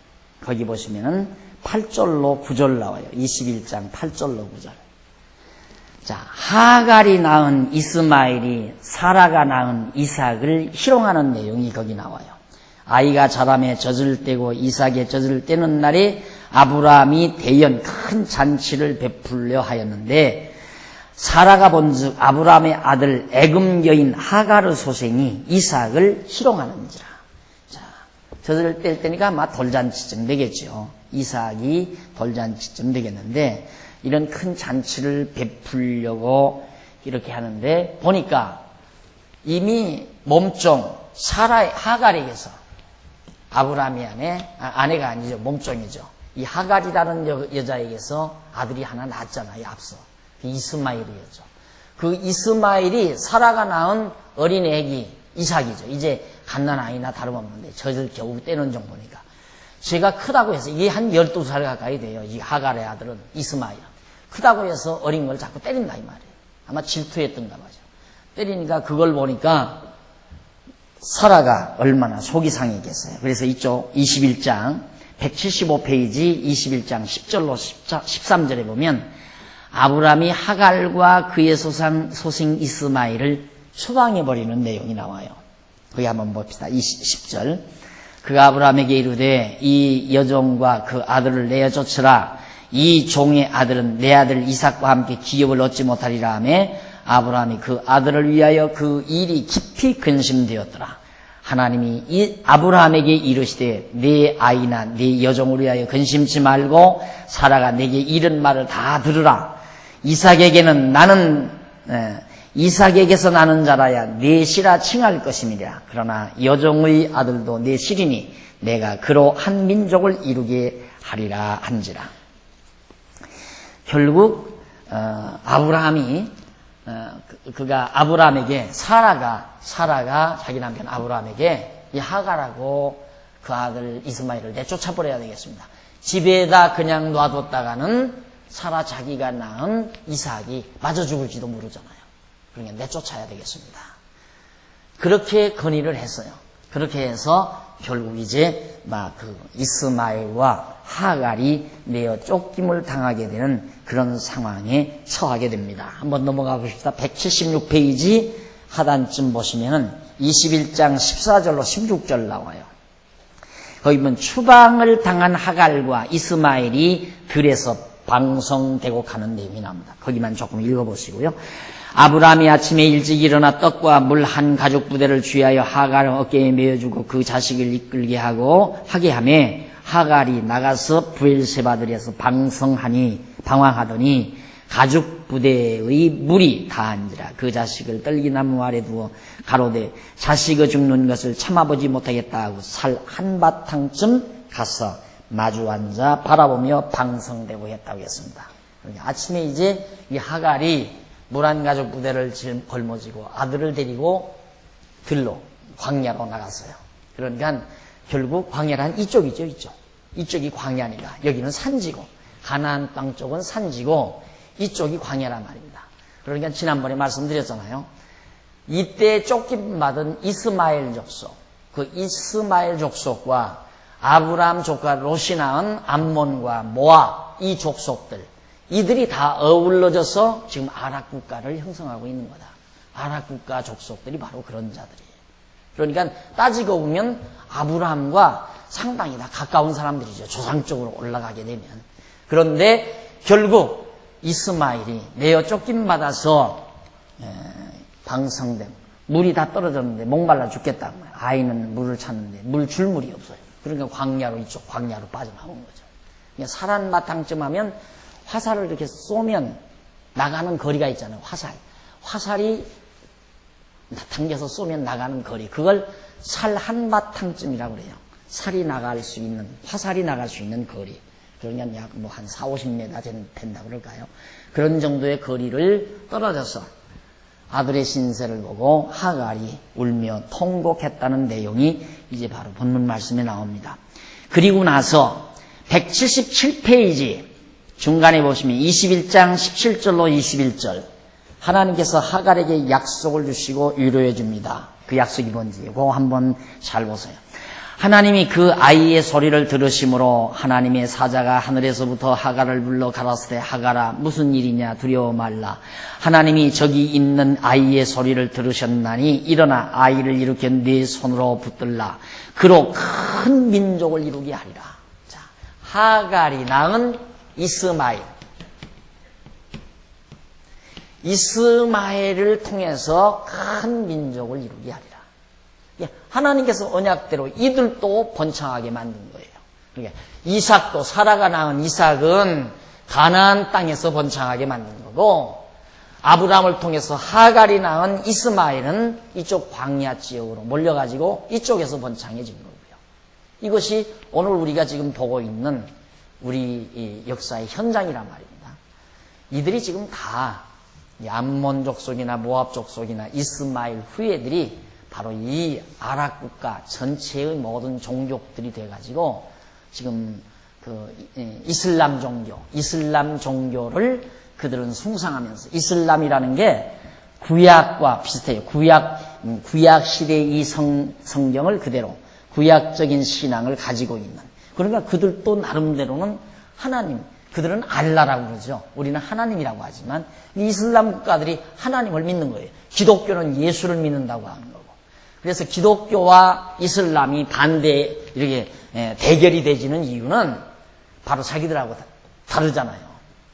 거기 보시면은 8절로 9절 나와요. 21장 8절로 9절. 자, 하갈이 낳은 이스마엘이 사라가 낳은 이삭을 희롱하는 내용이 거기 나와요. 아이가 자라매 젖을 떼고 이삭의 젖을 떼는 날에 아브라함이 대연 큰 잔치를 베풀려 하였는데 사라가 본즉 아브라함의 아들 애굽 여인 하갈의 소생이 이삭을 희롱하는지라. 자, 젖을 뗄 때니까 아마 돌잔치쯤 되겠죠. 이삭이 돌잔치쯤 되겠는데 이런 큰 잔치를 베풀려고 이렇게 하는데 보니까 이미 몸종 하갈에게서 아브라함이 아내가 아니죠. 몸종이죠. 이 하갈이라는 여자에게서 아들이 하나 낳았잖아요. 앞서. 이스마엘이었죠. 그 이스마엘이 사라가 낳은 어린 애기 이삭이죠. 이제 갓난아이나 다름없는데 젖을 겨우 떼는 정도니까. 제가 크다고 해서 이게 한 12살 가까이 돼요. 이 하갈의 아들은 이스마엘. 크다고 해서 어린 걸 자꾸 때린다 이 말이에요. 아마 질투했던가 봐죠. 때리니까 그걸 보니까 사라가 얼마나 속이 상했겠어요. 그래서 이쪽 21장 175페이지 21장 10절로 13절에 보면 아브라함이 하갈과 그의 소생 이스마엘을 추방해버리는 내용이 나와요. 거기 한번 봅시다. 10절. 그가 아브라함에게 이르되 이 여종과 그 아들을 내어 쫓으라. 이 종의 아들은 내 아들 이삭과 함께 기업을 얻지 못하리라 하며 아브라함이 그 아들을 위하여 그 일이 깊이 근심되었더라. 하나님이 이 아브라함에게 이르시되 네 아이나 네 여종을 위하여 근심치 말고 사라가 내게 이른 말을 다 들으라. 이삭에게서 나는 자라야 네 씨라 칭할 것임이라. 그러나 여종의 아들도 네 씨리니 내가 그로 한 민족을 이루게 하리라 한지라. 결국 아브라함이 그가 아브라함에게 사라가 자기 남편 아브라함에게 이 하갈하고 그 아들 이스마엘을 내쫓아버려야 되겠습니다. 집에다 그냥 놔뒀다가는 사라 자기가 낳은 이삭이 맞아 죽을지도 모르잖아요. 그러니까 내쫓아야 되겠습니다. 그렇게 건의를 했어요. 그렇게 해서 결국 이제 그 이스마엘과 하갈이 내어 쫓김을 당하게 되는 그런 상황에 처하게 됩니다. 한번 넘어가 보십시다. 176페이지 하단쯤 보시면은 21장 14절로 16절 나와요. 거기 보면 추방을 당한 하갈과 이스마엘이 들에서 방송되고 가는 내용이 나옵니다. 거기만 조금 읽어보시고요. 아브라함이 아침에 일찍 일어나 떡과 물 한 가죽 부대를 취하여 하갈을 어깨에 메어주고 그 자식을 이끌게 하게 하며 하갈이 나가서 브엘세바들에서 방황하더니 가죽 부대의 물이 다한지라. 그 자식을 떨기나무 아래 두어 가로되 자식의 죽는 것을 참아보지 못하겠다 하고 살 한바탕쯤 가서 마주 앉아 바라보며 방성되고 했다고 했습니다. 아침에 이제 이 하갈이 물안 가죽 부대를 걸머쥐고 아들을 데리고 들로 광야로 나갔어요. 그러니까 결국 광야란 이쪽이죠, 이쪽. 이쪽이 광야니까 여기는 산지고 가나안 땅 쪽은 산지고 이쪽이 광야란 말입니다. 그러니까 지난번에 말씀드렸잖아요. 이때 쫓김받은 이스마엘 족속, 그 이스마엘 족속과 아브라함 조카 롯이 낳은 암몬과 모압 이 족속들, 이들이 다 어울러져서 지금 아랍 국가를 형성하고 있는 거다. 아랍 국가 족속들이 바로 그런 자들이에요. 그러니까 따지고 보면 아브라함과 상당히 다 가까운 사람들이죠. 조상적으로 올라가게 되면. 그런데 결국 이스마엘이 내어 쫓김받아서 방성됨, 물이 다 떨어졌는데 목말라 죽겠다. 아이는 물을 찾는데 물 줄 물이 없어요. 그러니까 광야로 이쪽 광야로 빠져나온 거죠. 그러니까 살한바탕쯤 하면 화살을 이렇게 쏘면 나가는 거리가 있잖아요. 화살이 당겨서 쏘면 나가는 거리, 그걸 살 한바탕쯤이라고 그래요. 살이 나갈 수 있는, 화살이 나갈 수 있는 거리. 그러면 약 뭐 한 40-50m 된다고 그럴까요? 그런 정도의 거리를 떨어져서 아들의 신세를 보고 하갈이 울며 통곡했다는 내용이 이제 바로 본문 말씀에 나옵니다. 그리고 나서 177페이지 중간에 보시면 21장 17절로 21절 하나님께서 하갈에게 약속을 주시고 위로해 줍니다. 그 약속이 뭔지 그거 한번 잘 보세요. 하나님이 그 아이의 소리를 들으심으로 하나님의 사자가 하늘에서부터 하갈을 불러 가라사대 하갈아 무슨 일이냐 두려워 말라. 하나님이 저기 있는 아이의 소리를 들으셨나니 일어나 아이를 일으켜 네 손으로 붙들라. 그로 큰 민족을 이루게 하리라. 자, 하갈이 낳은 이스마엘을 통해서 큰 민족을 이루게 하리라. 하나님께서 언약대로 이들도 번창하게 만든 거예요. 그러니까 이삭도 사라가 낳은 이삭은 가나안 땅에서 번창하게 만든 거고 아브라함을 통해서 하갈이 낳은 이스마엘은 이쪽 광야 지역으로 몰려가지고 이쪽에서 번창해진 거고요. 이것이 오늘 우리가 지금 보고 있는 우리 역사의 현장이란 말입니다. 이들이 지금 다 암몬 족속이나 모압 족속이나 이스마엘 후예들이 바로 이 아랍 국가 전체의 모든 종족들이 돼가지고 지금 그 이슬람 종교를 그들은 숭상하면서 이슬람이라는 게 구약과 비슷해요. 구약 시대의 이 성경을 그대로 구약적인 신앙을 가지고 있는. 그러니까 그들도 나름대로는 하나님, 그들은 알라라고 그러죠. 우리는 하나님이라고 하지만 이슬람 국가들이 하나님을 믿는 거예요. 기독교는 예수를 믿는다고 하는 거고. 그래서 기독교와 이슬람이 이렇게 대결이 되지는 이유는 바로 자기들하고 다르잖아요.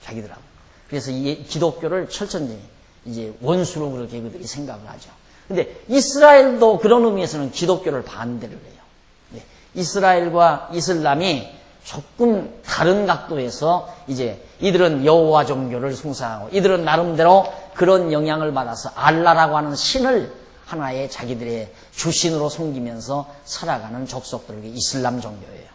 자기들하고. 그래서 이 기독교를 철저히 이제 원수로 그렇게 그들이 생각을 하죠. 근데 이스라엘도 그런 의미에서는 기독교를 반대를 해요. 이스라엘과 이슬람이 조금 다른 각도에서 이제 이들은 여호와 종교를 숭상하고 이들은 나름대로 그런 영향을 받아서 알라라고 하는 신을 하나의 자기들의 주신으로 섬기면서 살아가는 족속들이 이슬람 종교예요.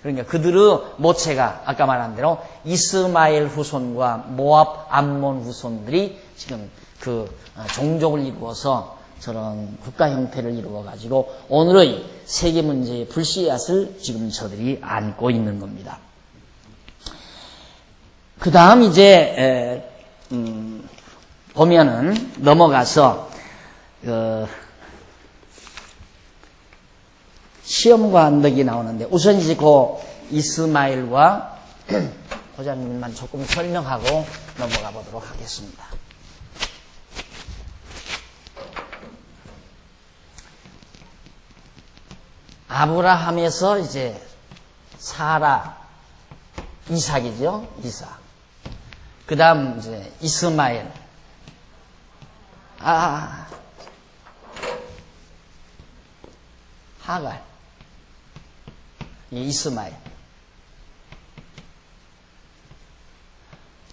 그러니까 그들의 모체가 아까 말한 대로 이스마엘 후손과 모압 암몬 후손들이 지금 그 종족을 이루어서 저런 국가 형태를 이루어가지고 오늘의 세계 문제의 불씨앗을 지금 저들이 안고 있는 겁니다. 그 다음 이제 보면은 넘어가서 시험과 언덕이 나오는데 우선 이제 그 이스마엘과 호자님만 조금 설명하고 넘어가 보도록 하겠습니다. 아브라함에서 이제 사라, 이삭이죠, 이삭. 그 다음 이제 이스마엘. 하갈. 이스마엘.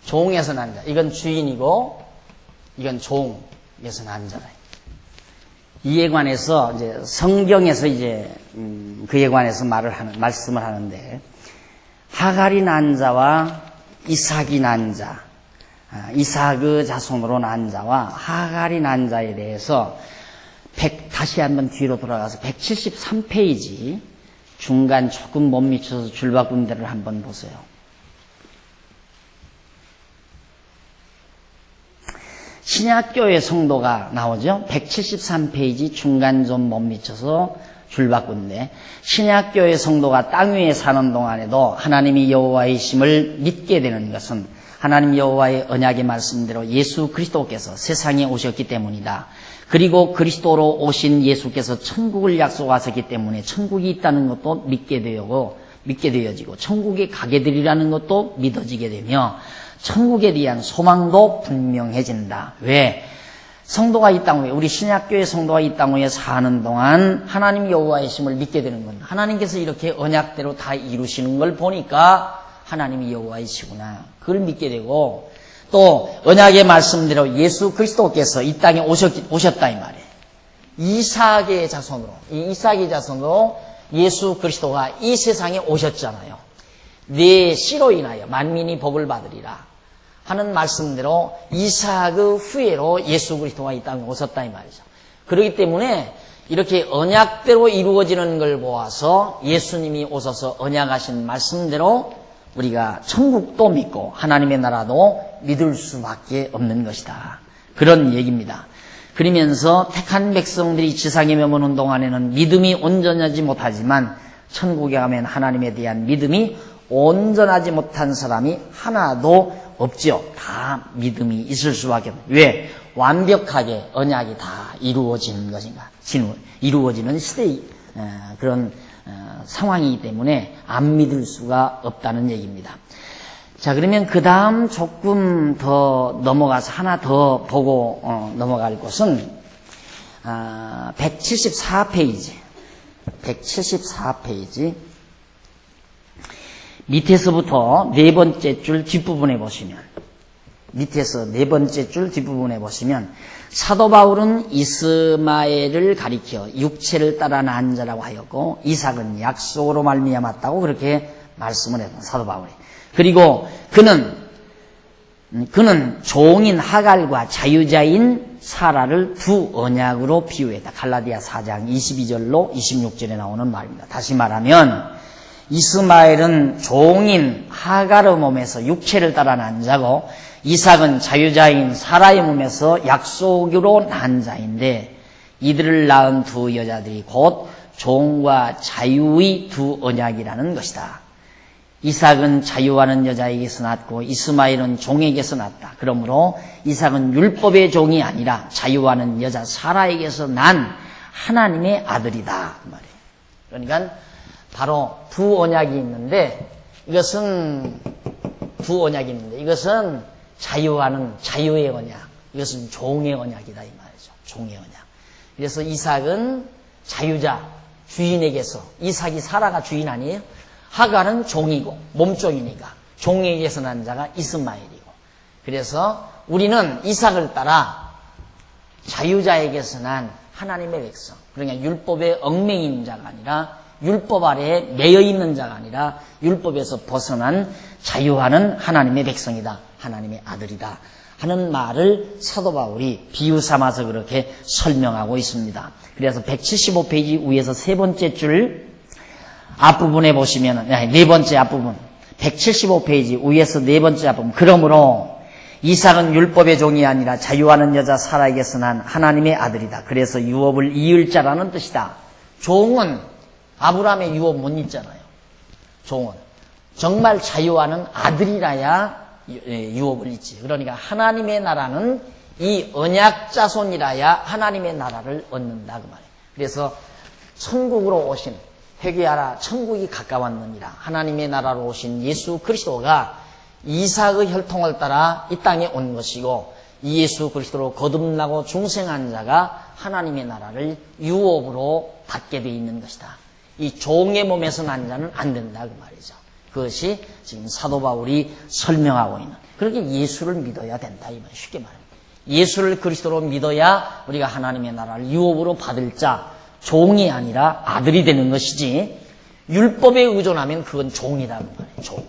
종에서 난 자. 이건 주인이고, 이건 종에서 난 자다. 이에 관해서 이제 성경에서 이제 그에 관해서 말씀을 하는데 하갈이 난 자와 이삭이 난 자, 이삭의 자손으로 난 자와 하갈이 난 자에 대해서 다시 한번 뒤로 돌아가서 173페이지 중간 조금 못 미쳐서 줄 바꾼 데를 한번 보세요. 신약교회 성도가 나오죠. 173페이지 중간 좀 못 미쳐서 줄 바꾼데, 신약교회 성도가 땅 위에 사는 동안에도 하나님이 여호와이심을 믿게 되는 것은 하나님 여호와의 언약의 말씀대로 예수 그리스도께서 세상에 오셨기 때문이다. 그리고 그리스도로 오신 예수께서 천국을 약속하셨기 때문에 천국이 있다는 것도 믿게 되어지고 천국에 가게 되리라는 것도 믿어지게 되며 천국에 대한 소망도 분명해진다. 왜? 성도가 이 땅 위에, 우리 신약교회 성도가 이 땅 위에 사는 동안 하나님 여호와의 심을 믿게 되는 건 하나님께서 이렇게 언약대로 다 이루시는 걸 보니까 하나님이 여호와이시구나. 그걸 믿게 되고, 또 언약의 말씀대로 예수 그리스도께서 이 땅에 오셨다 이 말이에요. 이삭의 자손으로 예수 그리스도가 이 세상에 오셨잖아요. 네 씨로 인하여 만민이 복을 받으리라 하는 말씀대로 이삭의 후예로 예수 그리스도가 이 땅에 오셨다 이 말이죠. 그렇기 때문에 이렇게 언약대로 이루어지는 걸 보아서 예수님이 오셔서 언약하신 말씀대로 우리가 천국도 믿고 하나님의 나라도 믿을 수밖에 없는 것이다. 그런 얘기입니다. 그러면서 택한 백성들이 지상에 머무는 동안에는 믿음이 온전하지 못하지만 천국에 가면 하나님에 대한 믿음이 온전하지 못한 사람이 하나도 없죠. 다 믿음이 있을 수밖에 없는. 왜? 완벽하게 언약이 다 이루어지는 것인가? 이루어지는 시대의 그런 상황이기 때문에 안 믿을 수가 없다는 얘기입니다. 자, 그러면 그 다음 조금 더 넘어가서 하나 더 보고 넘어갈 곳은 174페이지 밑에서부터 네 번째 줄 뒷부분에 보시면, 사도 바울은 이스마엘을 가리켜 육체를 따라 난 자라고 하였고 이삭은 약속으로 말미암았다고 그렇게 말씀을 했던 사도 바울이. 그리고 그는 종인 하갈과 자유자인 사라를 두 언약으로 비유했다. 갈라디아 4장 22절로 26절에 나오는 말입니다. 다시 말하면 이스마엘은 종인 하갈의 몸에서 육체를 따라 난 자고 이삭은 자유자인 사라의 몸에서 약속으로 난 자인데, 이들을 낳은 두 여자들이 곧 종과 자유의 두 언약이라는 것이다. 이삭은 자유하는 여자에게서 낳고 이스마엘은 종에게서 낳았다. 그러므로 이삭은 율법의 종이 아니라 자유하는 여자 사라에게서 난 하나님의 아들이다. 그 말이에요. 그러니까 바로 두 언약이 있는데, 이것은 자유하는 자유의 언약, 이것은 종의 언약이다 이 말이죠. 종의 언약. 그래서 이삭은 자유자, 주인에게서, 이삭이 사라가 주인 아니에요? 하갈은 종이고 몸종이니까 종에게서 난 자가 이스마엘이고, 그래서 우리는 이삭을 따라 자유자에게서 난 하나님의 백성, 그러니까 율법에 얽매인 자가 아니라, 율법 아래에 매여 있는 자가 아니라 율법에서 벗어난 자유하는 하나님의 백성이다. 하나님의 아들이다 하는 말을 사도 바울이 비유 삼아서 그렇게 설명하고 있습니다. 그래서 175페이지 위에서 세 번째 줄 앞부분에 보시면, 네 번째 앞부분, 175페이지 위에서 네 번째 앞부분, 그러므로 이삭은 율법의 종이 아니라 자유하는 여자 사라에게서 난 하나님의 아들이다. 그래서 유업을 이을 자라는 뜻이다. 종은 아브라함의 유업 못 잊잖아요. 종은 정말 자유하는 아들이라야 유업을 잊지. 그러니까 하나님의 나라는 이 언약 자손이라야 하나님의 나라를 얻는다 그 말이에요. 그래서 천국으로 오신, 회개하라 천국이 가까웠느니라, 하나님의 나라로 오신 예수 그리스도가 이삭의 혈통을 따라 이 땅에 온 것이고, 이 예수 그리스도로 거듭나고 중생한 자가 하나님의 나라를 유업으로 받게 되어 있는 것이다. 이 종의 몸에서 난 자는 안 된다 그 말이죠. 그것이 지금 사도 바울이 설명하고 있는, 그렇게 예수를 믿어야 된다 이 말, 쉽게 말합니다. 예수를 그리스도로 믿어야 우리가 하나님의 나라를 유업으로 받을 자, 종이 아니라 아들이 되는 것이지, 율법에 의존하면 그건 종이다 그 말이에요. 종.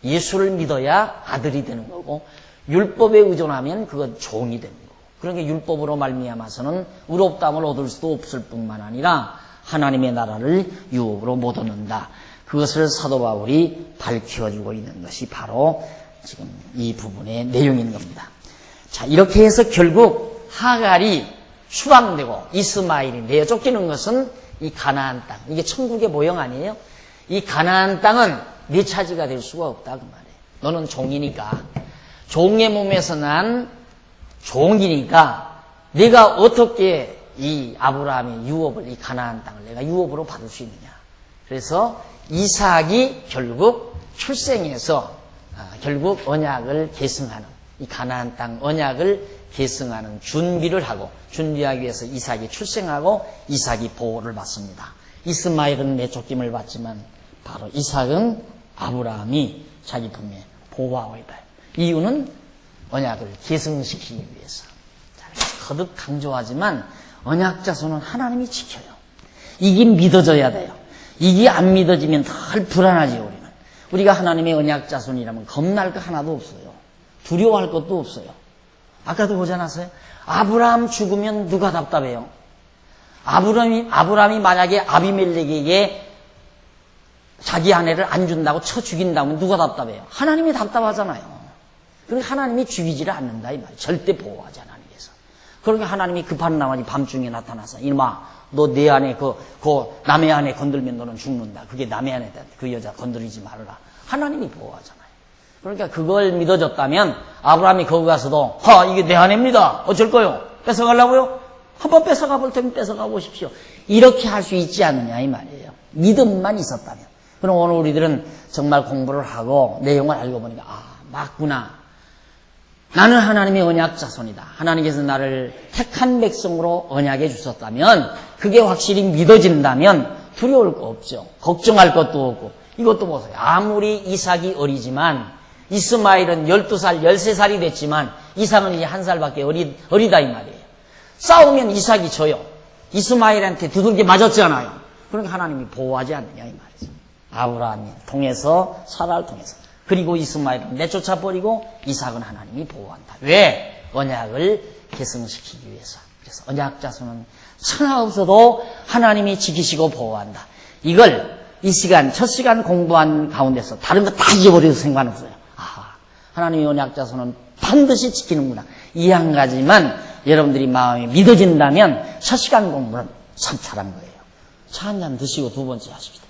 예수를 믿어야 아들이 되는 거고, 율법에 의존하면 그건 종이 됩니다. 그러니까 율법으로 말미암아서는 의롭다함을 얻을 수도 없을 뿐만 아니라 하나님의 나라를 유업으로 못 얻는다. 그것을 사도 바울이 밝혀주고 있는 것이 바로 지금 이 부분의 내용인 겁니다. 자, 이렇게 해서 결국 하갈이 추방되고 이스마엘이 내어 쫓기는 것은 이 가나안 땅, 이게 천국의 모형 아니에요? 이 가나안 땅은 네 차지가 될 수가 없다 그 말이에요. 너는 종이니까, 종의 몸에서 난 종이니까 네가 어떻게 이 아브라함의 유업을, 이 가나안 땅을 내가 유업으로 받을 수 있느냐. 그래서 이삭이 결국 출생해서 결국 언약을 계승하는, 이 가나안 땅 언약을 계승하는 준비를 하고, 준비하기 위해서 이삭이 출생하고 이삭이 보호를 받습니다. 이스마엘은 내쫓김을 받지만 바로 이삭은 아브라함이 자기 품에 보호하고 있다. 이유는 언약을 계승시키기 위해서. 거듭 강조하지만 언약 자손은 하나님이 지켜요. 이게 믿어져야 돼요. 이게 안 믿어지면 덜 불안하지요. 우리가 하나님의 언약 자손이라면 겁날 거 하나도 없어요. 두려워할 것도 없어요. 아까도 보지 않았어요? 아브라함 죽으면 누가 답답해요? 아브라함이 만약에 아비멜렉에게 자기 아내를 안 준다고 쳐 죽인다면 누가 답답해요? 하나님이 답답하잖아요. 그러니까 하나님이 죽이지를 않는다 이 말이에요. 절대 보호하지 하나님께서. 그러니까 하나님이 급한 나머지 밤중에 나타나서 이놈아 너 내 아내 그 남의 아내 건들면 너는 죽는다. 그게 남의 아내다. 그 여자 건드리지 말아라. 하나님이 보호하잖아요. 그러니까 그걸 믿어줬다면 아브라함이 거기 가서도 이게 내 아내입니다. 어쩔 거요? 뺏어가려고요? 한번 뺏어가 볼 테면 뺏어가 보십시오. 이렇게 할 수 있지 않느냐 이 말이에요. 믿음만 있었다면. 그럼 오늘 우리들은 정말 공부를 하고 내용을 알고 보니까 맞구나. 나는 하나님의 언약 자손이다. 하나님께서 나를 택한 백성으로 언약해 주셨다면 그게 확실히 믿어진다면 두려울 거 없죠. 걱정할 것도 없고. 이것도 보세요. 아무리 이삭이 어리지만 이스마엘은 12살, 13살이 됐지만 이삭은 이제 1살밖에 어리다 이 말이에요. 싸우면 이삭이 져요. 이스마엘한테 두들겨 맞았잖아요. 그러니까 하나님이 보호하지 않느냐 이 말이죠. 아브라함이 통해서 사라를 통해서. 그리고 이스마엘은 내쫓아버리고 이삭은 하나님이 보호한다. 왜? 언약을 계승시키기 위해서. 그래서 언약 자손은 천하 없어도 하나님이 지키시고 보호한다. 이걸 이 시간, 첫 시간 공부한 가운데서 다른 거 다 잊어버려도 상관없어요. 하나님의 언약 자손은 반드시 지키는구나. 이 한 가지만 여러분들이 마음에 믿어진다면 첫 시간 공부는 참 잘한 거예요. 차 한 잔 드시고 두 번째 하십시다.